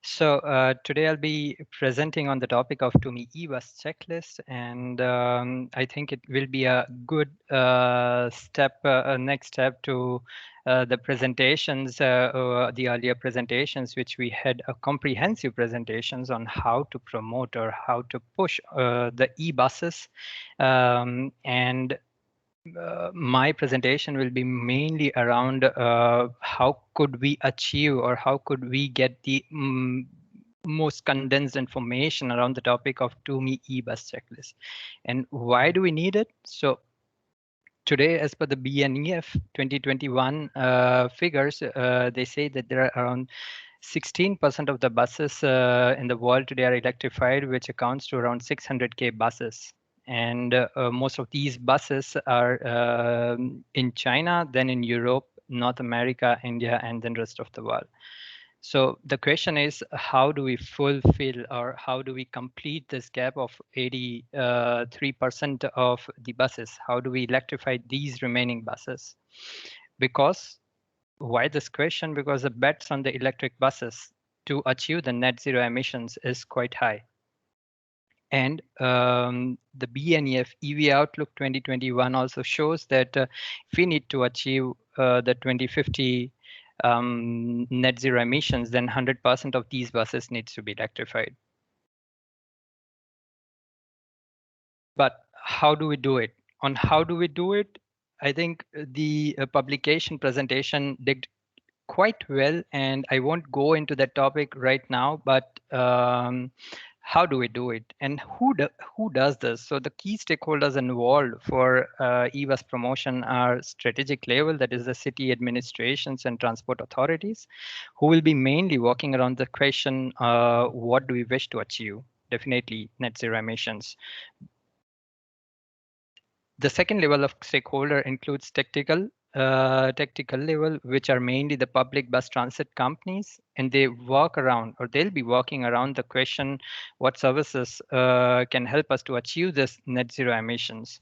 So today I'll be presenting on the topic of TUMI EBUS checklist, and I think it will be a good next step to the presentations, the earlier presentations, which we had a comprehensive presentations on how to promote or how to push the e-buses, and my presentation will be mainly around how could we achieve or how could we get the most condensed information around the topic of TUMI EBUS checklist, and why do we need it? So today, as per the BNEF 2021 figures, they say that there are around 16% of the buses in the world today are electrified, which accounts to around 600K buses. And most of these buses are in China, then in Europe, North America, India, and then rest of the world. So the question is, how do we fulfill or how do we complete this gap of 83% of the buses? How do we electrify these remaining buses? Because why this question? Because the bets on the electric buses to achieve the net zero emissions is quite high. And the BNEF EV Outlook 2021 also shows that if we need to achieve the 2050 net zero emissions, then 100% of these buses needs to be electrified. But how do we do it? On how do we do it? I think the publication presentation did quite well, and I won't go into that topic right now, but how do we do it, and who does this? So the key stakeholders involved for e-bus promotion are strategic level, that is the city administrations and transport authorities, who will be mainly working around the question, what do we wish to achieve? Definitely net zero emissions. The second level of stakeholder includes tactical level, which are mainly the public bus transit companies, and they work around, or they'll be working around the question, what services can help us to achieve this net zero emissions.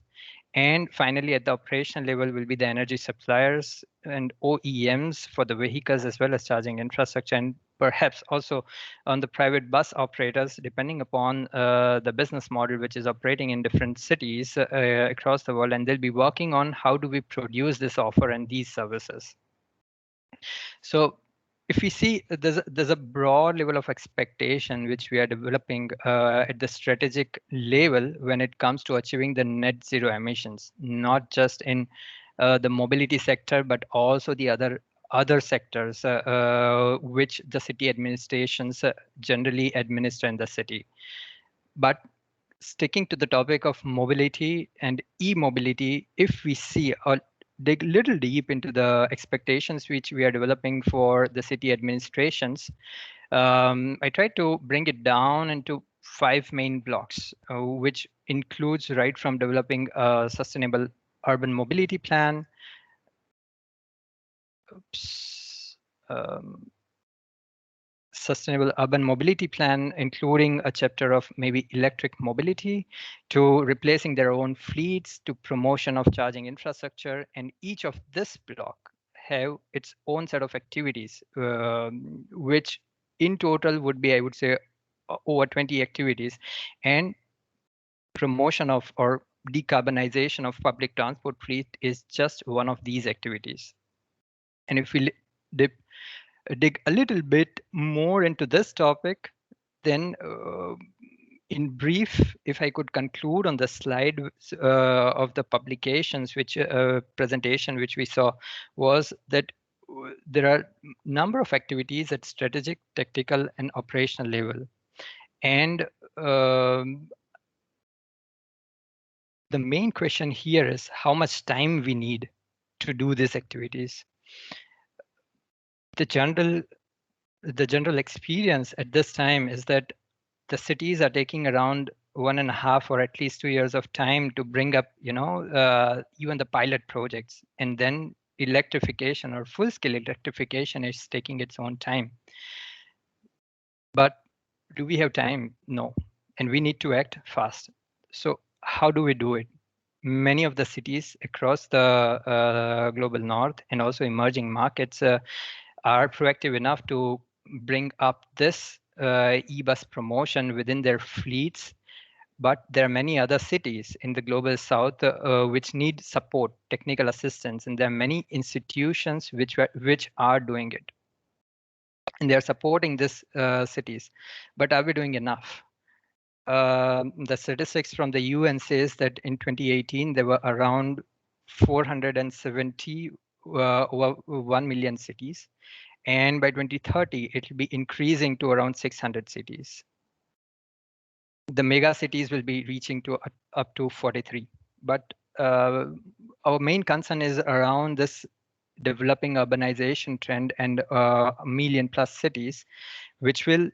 And finally, at the operational level will be the energy suppliers and OEMs for the vehicles, as well as charging infrastructure, and perhaps also on the private bus operators, depending upon the business model which is operating in different cities across the world. And they'll be working on how do we produce this offer and these services. So if we see, there's a broad level of expectation which we are developing at the strategic level when it comes to achieving the net zero emissions, not just in the mobility sector, but also the other sectors which the city administrations generally administer in the city. But sticking to the topic of mobility and e-mobility, if we see or dig a little deep into the expectations which we are developing for the city administrations, I tried to bring it down into 5 main blocks, which includes right from developing a sustainable urban mobility plan, sustainable urban mobility plan, including a chapter of maybe electric mobility, to replacing their own fleets, to promotion of charging infrastructure. And each of this block have its own set of activities, which in total would be, I would say, over 20 activities. And promotion of or decarbonization of public transport fleet is just one of these activities. And if we dig a little bit more into this topic, then in brief, if I could conclude on the slide of the publications, which presentation which we saw, was that there are a number of activities at strategic, tactical, and operational level. And the main question here is how much time we need to do these activities. The general experience at this time is that the cities are taking around 1.5 or at least 2 years of time to bring up, even the pilot projects, and then electrification or full-scale electrification is taking its own time. But do we have time? No, and we need to act fast. So how do we do it? Many of the cities across the global north and also emerging markets are proactive enough to bring up this e-bus promotion within their fleets. But there are many other cities in the global south which need support, technical assistance, and there are many institutions which are doing it. And they're supporting these cities. But are we doing enough? The statistics from the UN says that in 2018, there were around 470 over 1 million cities. And by 2030, it will be increasing to around 600 cities. The mega cities will be reaching to up to 43. But our main concern is around this developing urbanization trend and 1 million+ cities, which will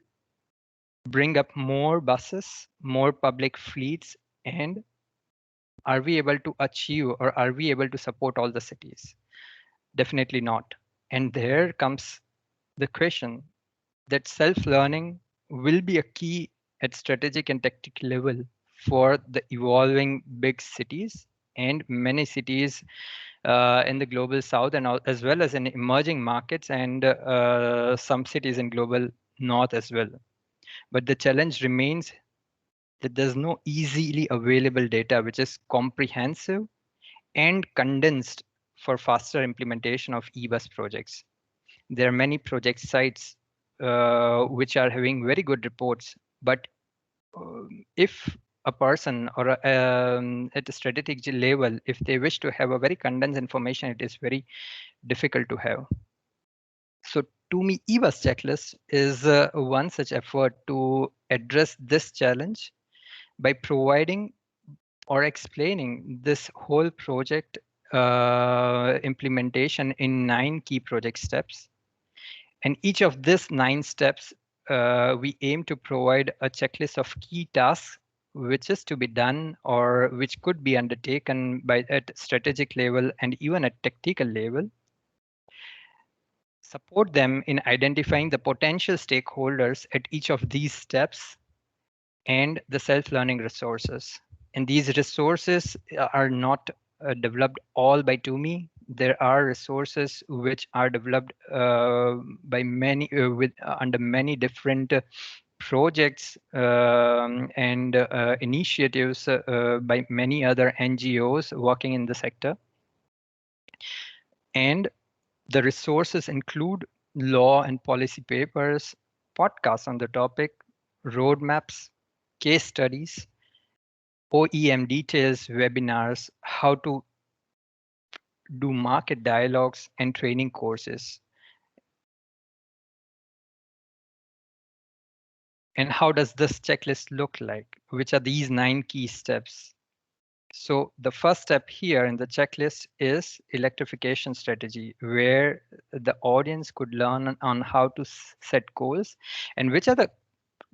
bring up more buses, more public fleets, and are we able to achieve or are we able to support all the cities? Definitely not. And there comes the question that self-learning will be a key at strategic and tactical level for the evolving big cities and many cities in the global south, and as well as in emerging markets and some cities in global north as well. But the challenge remains that there's no easily available data which is comprehensive and condensed for faster implementation of e-bus projects. There are many project sites which are having very good reports, but if a person or at a strategic level, if they wish to have a very condensed information, it is very difficult to have. So TUMI eBus checklist is one such effort to address this challenge by providing or explaining this whole project implementation in 9 key project steps. And each of these 9 steps, we aim to provide a checklist of key tasks which is to be done or which could be undertaken by at strategic level and even at tactical level. Support them in identifying the potential stakeholders at each of these steps and the self-learning resources. And these resources are not developed all by TUMI. There are resources which are developed by many under many different projects and initiatives by many other NGOs working in the sector. And the resources include law and policy papers, podcasts on the topic, roadmaps, case studies, OEM details, webinars, how to do market dialogues, and training courses. And how does this checklist look like? Which are these 9 key steps? So the first step here in the checklist is electrification strategy, where the audience could learn on how to set goals and which are the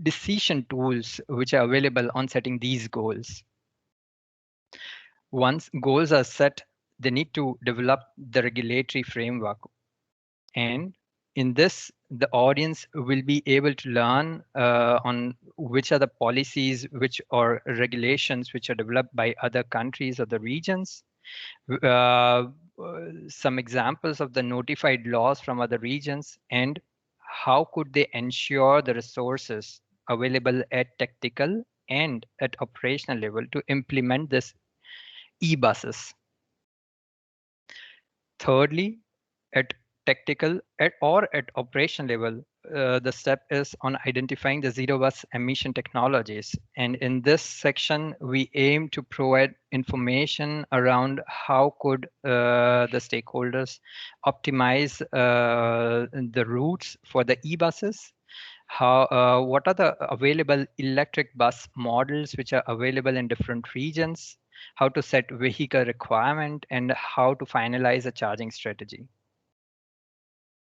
decision tools which are available on setting these goals. Once goals are set, they need to develop the regulatory framework. And in this, the audience will be able to learn on which are the policies or regulations which are developed by other countries or the regions. Some examples of the notified laws from other regions and how could they ensure the resources available at tactical and at operational level to implement this e-buses. Thirdly, at tactical or at operation level, the step is on identifying the zero bus emission technologies. And in this section, we aim to provide information around how could the stakeholders optimize the routes for the e-buses, what are the available electric bus models which are available in different regions, how to set vehicle requirement, and how to finalize a charging strategy.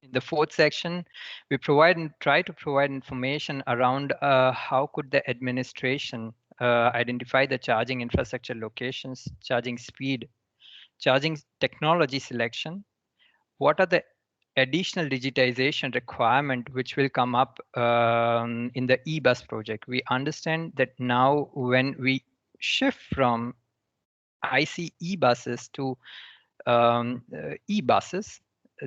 In the fourth section, we try to provide information around how could the administration identify the charging infrastructure locations, charging speed, charging technology selection, what are the additional digitization requirement which will come up in the e-bus project. We understand that now when we shift from IC e-buses to e-buses,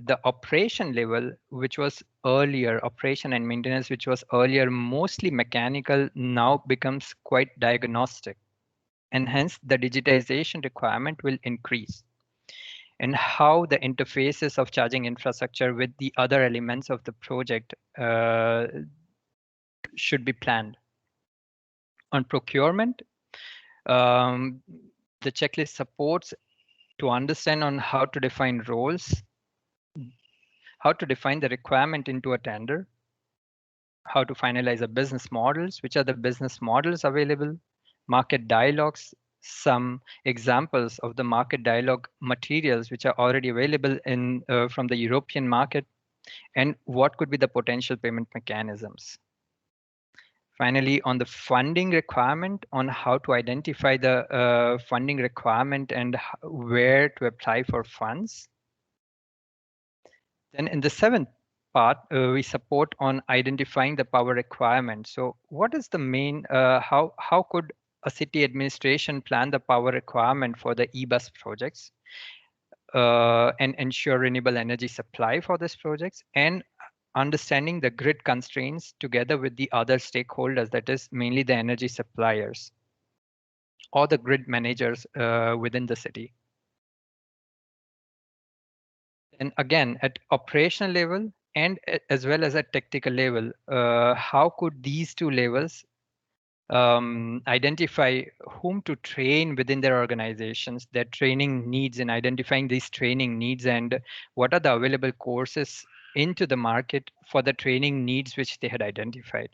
the operation level, which was earlier, operation and maintenance, which was earlier mostly mechanical, now becomes quite diagnostic. And hence the digitization requirement will increase. And how the interfaces of charging infrastructure with the other elements of the project should be planned. On procurement, the checklist supports to understand on how to define roles, how to define the requirement into a tender, how to finalize the business models, which are the business models available, market dialogues, some examples of the market dialogue materials which are already available in from the European market, and what could be the potential payment mechanisms. Finally, on the funding requirement, on how to identify the funding requirement and where to apply for funds. Then in the seventh part, we support on identifying the power requirement. So what is the main, how could a city administration plan the power requirement for the e-bus projects and ensure renewable energy supply for these projects, and understanding the grid constraints together with the other stakeholders, that is mainly the energy suppliers or the grid managers within the city. And again, at operational level and as well as at tactical level, how could these two levels identify whom to train within their organizations, their training needs, in identifying these training needs, and what are the available courses into the market for the training needs which they had identified.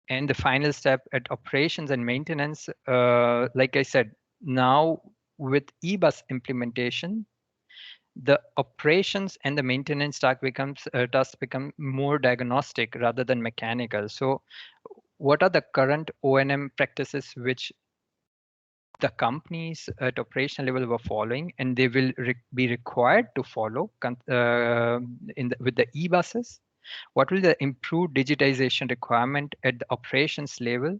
And the final step at operations and maintenance, like I said, now with eBus implementation, the operations and the maintenance task become more diagnostic rather than mechanical. So what are the current O&M practices which the companies at operational level were following, and they will be required to follow with the e-buses? What will the improved digitization requirement at the operations level,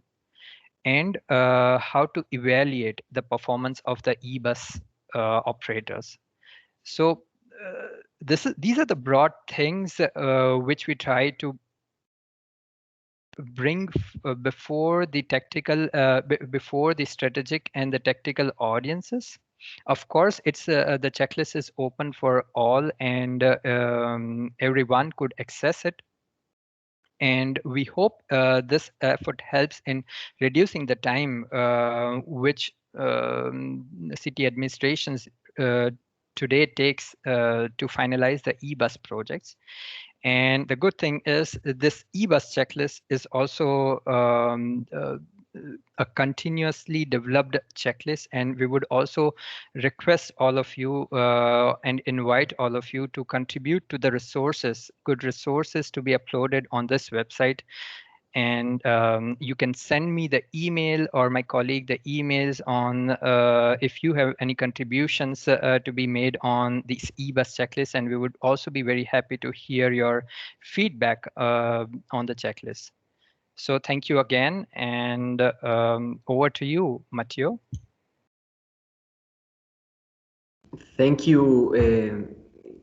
and how to evaluate the performance of the e-bus operators? So these are the broad things which we try to bring before the tactical, before the strategic and the tactical audiences. Of course, it's the checklist is open for all, and everyone could access it. And we hope this effort helps in reducing the time which city administrations today takes to finalize the e-bus projects. And the good thing is this e-bus checklist is also a continuously developed checklist, and we would also request all of you and invite all of you to contribute to the resources, good resources to be uploaded on this website. And you can send me the email or my colleague the emails on if you have any contributions to be made on this e-bus checklist, and we would also be very happy to hear your feedback on the checklist. So thank you again, and over to you, Matteo. Thank you.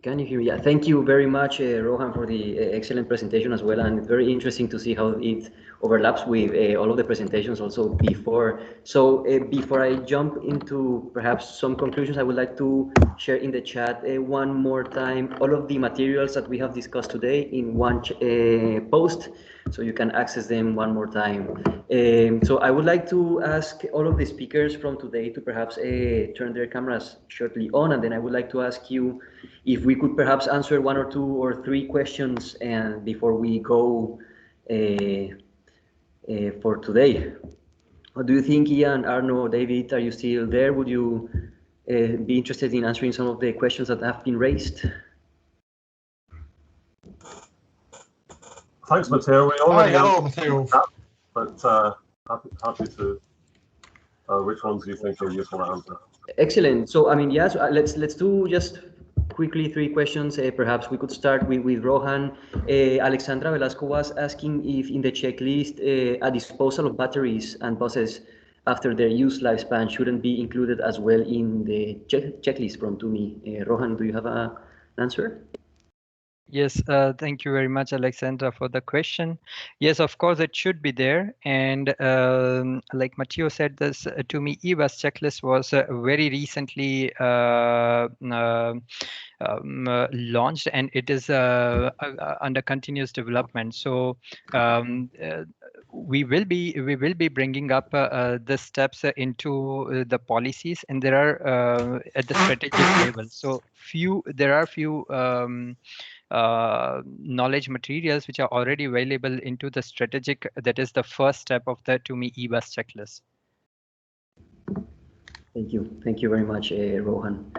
Can you hear me? Yeah, thank you very much, Rohan, for the excellent presentation as well, and very interesting to see how it overlaps with all of the presentations also before. So before I jump into perhaps some conclusions, I would like to share in the chat one more time all of the materials that we have discussed today in one post, so you can access them one more time. So I would like to ask all of the speakers from today to perhaps turn their cameras shortly on, and then I would like to ask you if we could perhaps answer 1 or 2 or 3 questions and before we go for today. What do you think, Ian, Arno, David? Are you still there? Would you be interested in answering some of the questions that have been raised? Thanks, Matteo. We already hello, Matteo. But happy to. Which ones do you think are useful to answer? Excellent. So I mean, yes, let's do just quickly 3 questions. Perhaps we could start with Rohan. Alexandra Velasco was asking if in the checklist a disposal of batteries and buses after their use lifespan shouldn't be included as well in the checklist from TUMI. Rohan, do you have an answer? Yes, thank you very much, Alexandra, for the question. Yes, of course, it should be there. And like Matteo said, this TUMI e-bus checklist was very recently launched, and it is under continuous development. So we will be bringing up the steps into the policies, and there are at the strategic level. So there are few knowledge materials which are already available into the strategic. That is the first step of the TUMI e-bus checklist. Thank you very much, Rohan.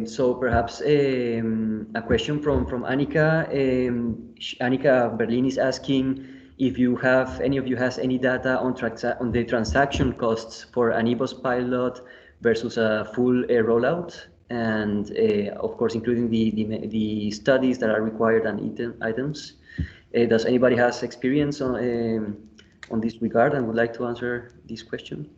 So perhaps a question from Annika. Annika Berlin is asking if any of you has any data on the transaction costs for an e-bus pilot versus a full rollout, and of course including the studies that are required and items. Does anybody has experience on this regard and would like to answer this question?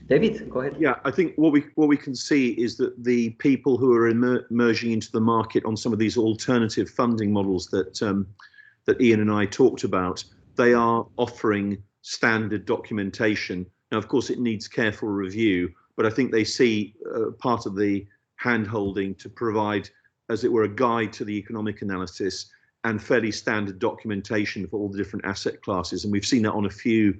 David, go ahead. Yeah, I think what we can see is that the people who are emerging into the market on some of these alternative funding models that that Ian and I talked about, they are offering standard documentation. Now, of course, it needs careful review, but I think they see part of the hand-holding to provide, as it were, a guide to the economic analysis and fairly standard documentation for all the different asset classes. And we've seen that on a few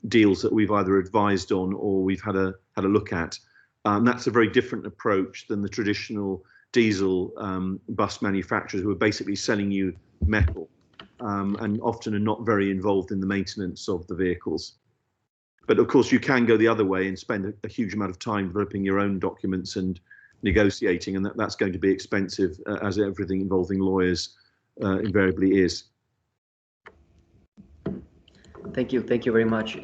deals that we've either advised on or we've had a look at. That's a very different approach than the traditional diesel bus manufacturers who are basically selling you metal and often are not very involved in the maintenance of the vehicles. But of course, you can go the other way and spend a huge amount of time developing your own documents and negotiating, and that's going to be expensive, as everything involving lawyers invariably is. Thank you very much,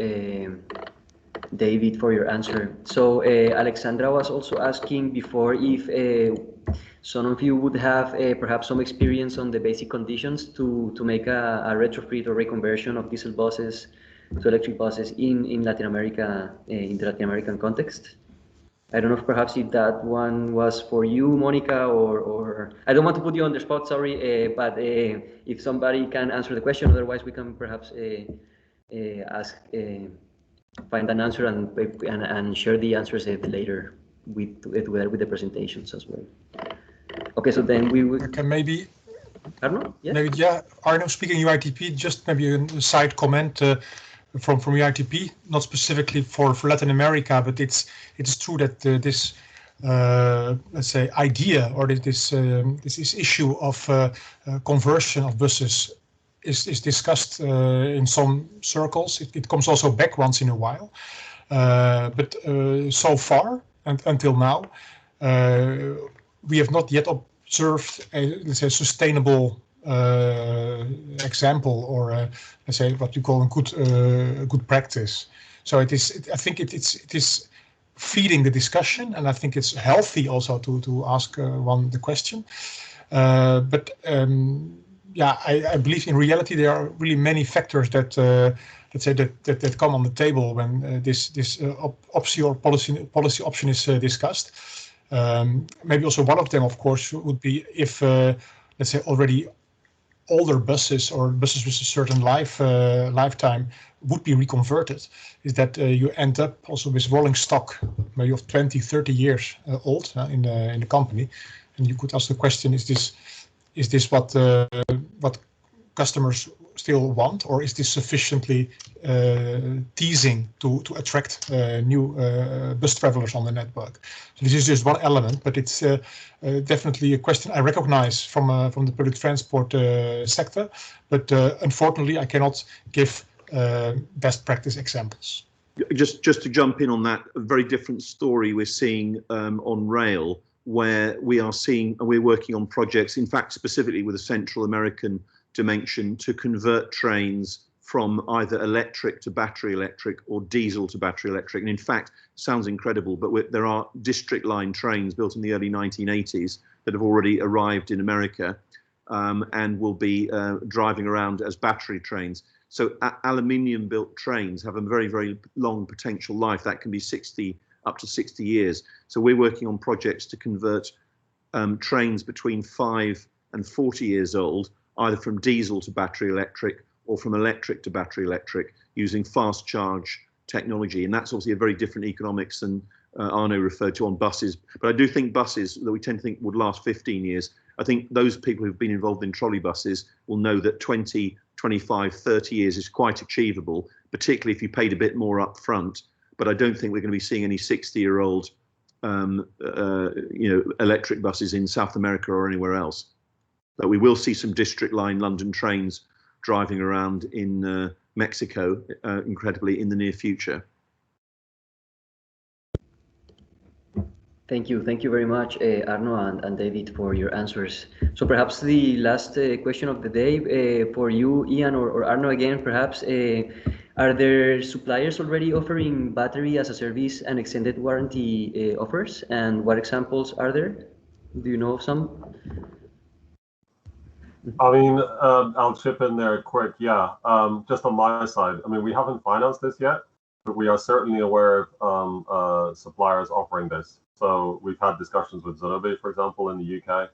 David, for your answer. So Alexandra was also asking before if some of you would have perhaps some experience on the basic conditions to make a retrofit or reconversion of diesel buses to electric buses in Latin America, in the Latin American context. I don't know if perhaps if that one was for you, Monica, or I don't want to put you on the spot, sorry, but if somebody can answer the question, otherwise we can perhaps find an answer and share the answers later with the presentations as well. Okay, so then we would. Okay, maybe. Arno? Yes? Maybe, yeah. Arno, speaking UITP, just maybe a side comment from UITP, not specifically for Latin America, but it's true that this let's say idea or this issue of conversion of buses is discussed in some circles. It comes also back once in a while, but so far and until now, we have not yet observed a, let's say, sustainable example or let's say what you call a good practice. So it is. I think it is feeding the discussion, and I think it's healthy also to ask the question. But yeah, I believe in reality there are really many factors that let's say that come on the table when this option or policy option is discussed. Maybe also one of them, of course, would be if let's say already older buses or buses with a certain lifetime would be reconverted, is that you end up also with rolling stock maybe of 20-30 years old in the company, and you could ask the question: is this what customers still want, or is this sufficiently teasing to attract new bus travelers on the network? So this is just one element, but it's definitely a question I recognize from the public transport sector. But unfortunately, I cannot give best practice examples. Just to jump in on that, a very different story we're seeing on rail, where we're working on projects, in fact, specifically with a Central American dimension, to convert trains from either electric to battery electric or diesel to battery electric. And in fact, sounds incredible, but there are district line trains built in the early 1980s that have already arrived in America and will be driving around as battery trains. So aluminium built trains have a very, very long potential life. That can be up to 60 years. So we're working on projects to convert trains between 5 and 40 years old, either from diesel to battery electric or from electric to battery electric, using fast charge technology. And that's obviously a very different economics than Arno referred to on buses. But I do think buses that we tend to think would last 15 years. I think those people who've been involved in trolley buses will know that 20, 25, 30 years is quite achievable, particularly if you paid a bit more up front. But I don't think we're going to be seeing any 60-year-old electric buses in South America or anywhere else. But we will see some district line London trains driving around in Mexico, incredibly, in the near future. Thank you very much, Arno and David, for your answers. So perhaps the last question of the day for you, Ian, or Arno again, perhaps, are there suppliers already offering battery as a service and extended warranty offers? And what examples are there? Do you know of some? I mean, I'll chip in there quick. Yeah, just on my side, I mean, we haven't financed this yet, but we are certainly aware of suppliers offering this. So we've had discussions with Zonobe, for example, in the UK,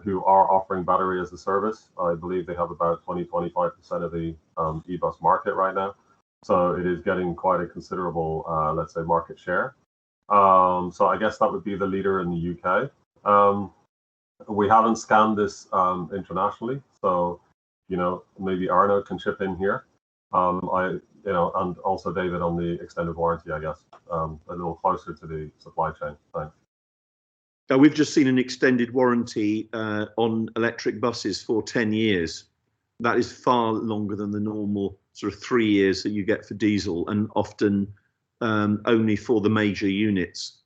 who are offering battery as a service. I believe they have about 20-25% of the e-bus market right now. So it is getting quite a considerable, let's say, market share. So I guess that would be the leader in the UK. We haven't scanned this internationally, so maybe Arno can chip in here. And also David on the extended warranty, I guess, a little closer to the supply chain. Thanks. We've just seen an extended warranty on electric buses for 10 years. That is far longer than the normal sort of 3 years that you get for diesel, and often only for the major units.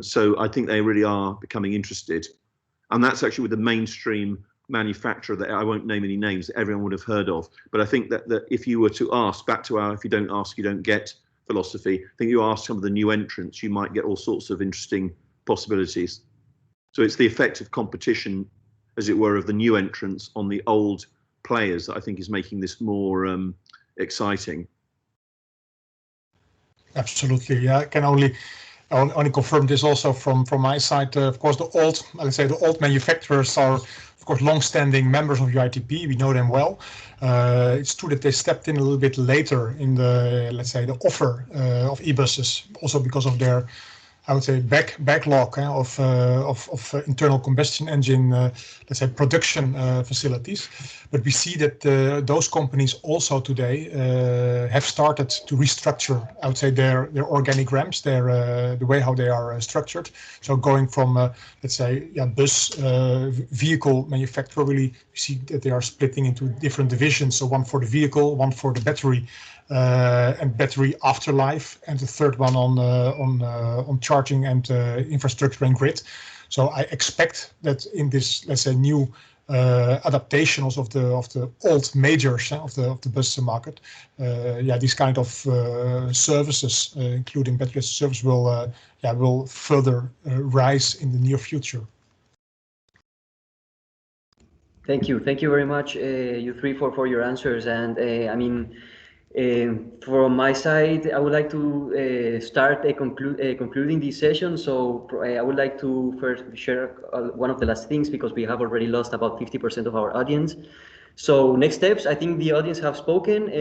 So I think they really are becoming interested. And that's actually with the mainstream manufacturer that I won't name any names that everyone would have heard of. But I think that if you were to ask, back to our if you don't ask, you don't get philosophy, I think you ask some of the new entrants, you might get all sorts of interesting possibilities. So it's the effect of competition, as it were, of the new entrants on the old players that I think is making this more exciting. Absolutely, yeah. I can only confirm this also from my side. Of course, the old manufacturers are, of course, long-standing members of UITP. We know them well. It's true that they stepped in a little bit later in the, let's say, the offer of e-buses, also because of their, I would say, backlog of internal combustion engine, let's say, production facilities. But we see that those companies also today have started to restructure, I would say, their organigrams, the way how they are structured. So going from, let's say, bus vehicle manufacturer, really we see that they are splitting into different divisions. So one for the vehicle, one for the battery, and battery afterlife, and the third one on charging and infrastructure and grid. So I expect that in this, let's say, new adaptation also of the old majors of the bus market, these kind of services, including battery as a service, will further rise in the near future. Thank you very much, you three, for your answers. And I mean, from my side, I would like to start concluding this session. So I would like to first share one of the last things, because we have already lost about 50% of our audience. So next steps, I think the audience have spoken.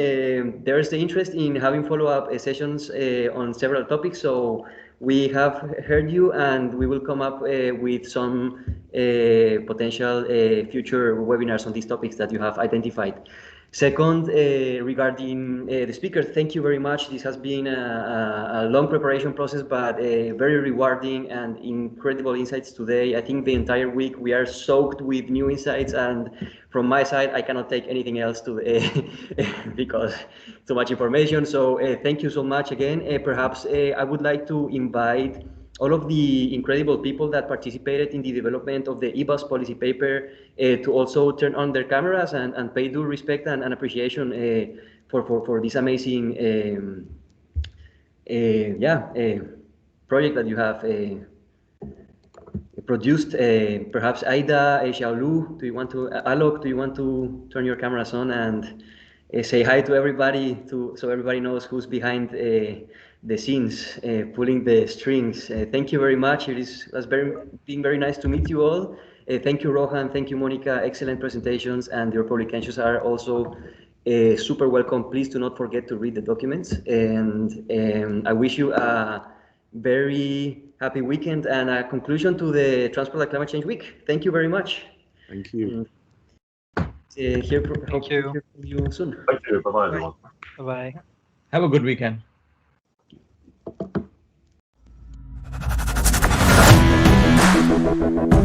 There is the interest in having follow-up sessions on several topics. So we have heard you, and we will come up with some potential future webinars on these topics that you have identified. Second, regarding the speakers, thank you very much. This has been a long preparation process, but very rewarding and incredible insights today. I think the entire week we are soaked with new insights, and from my side, I cannot take anything else to because too much information. So thank you so much again. Perhaps I would like to invite all of the incredible people that participated in the development of the e-bus policy paper to also turn on their cameras and pay due respect and appreciation for this amazing project that you have produced. Perhaps Aida, Xiaolu, Alok, do you want to turn your cameras on and say hi to everybody, so everybody knows who's behind the scenes, pulling the strings. Thank you very much. It has been very nice to meet you all. Thank you, Rohan. Thank you, Mónica. Excellent presentations, and your publications are also super welcome. Please do not forget to read the documents, and I wish you a very happy weekend and a conclusion to the Transport and Climate Change Week. Thank you very much. Thank you. Hope to hear from you soon. Thank you. Bye-bye, everyone. Bye-bye. Have a good weekend. Thank you.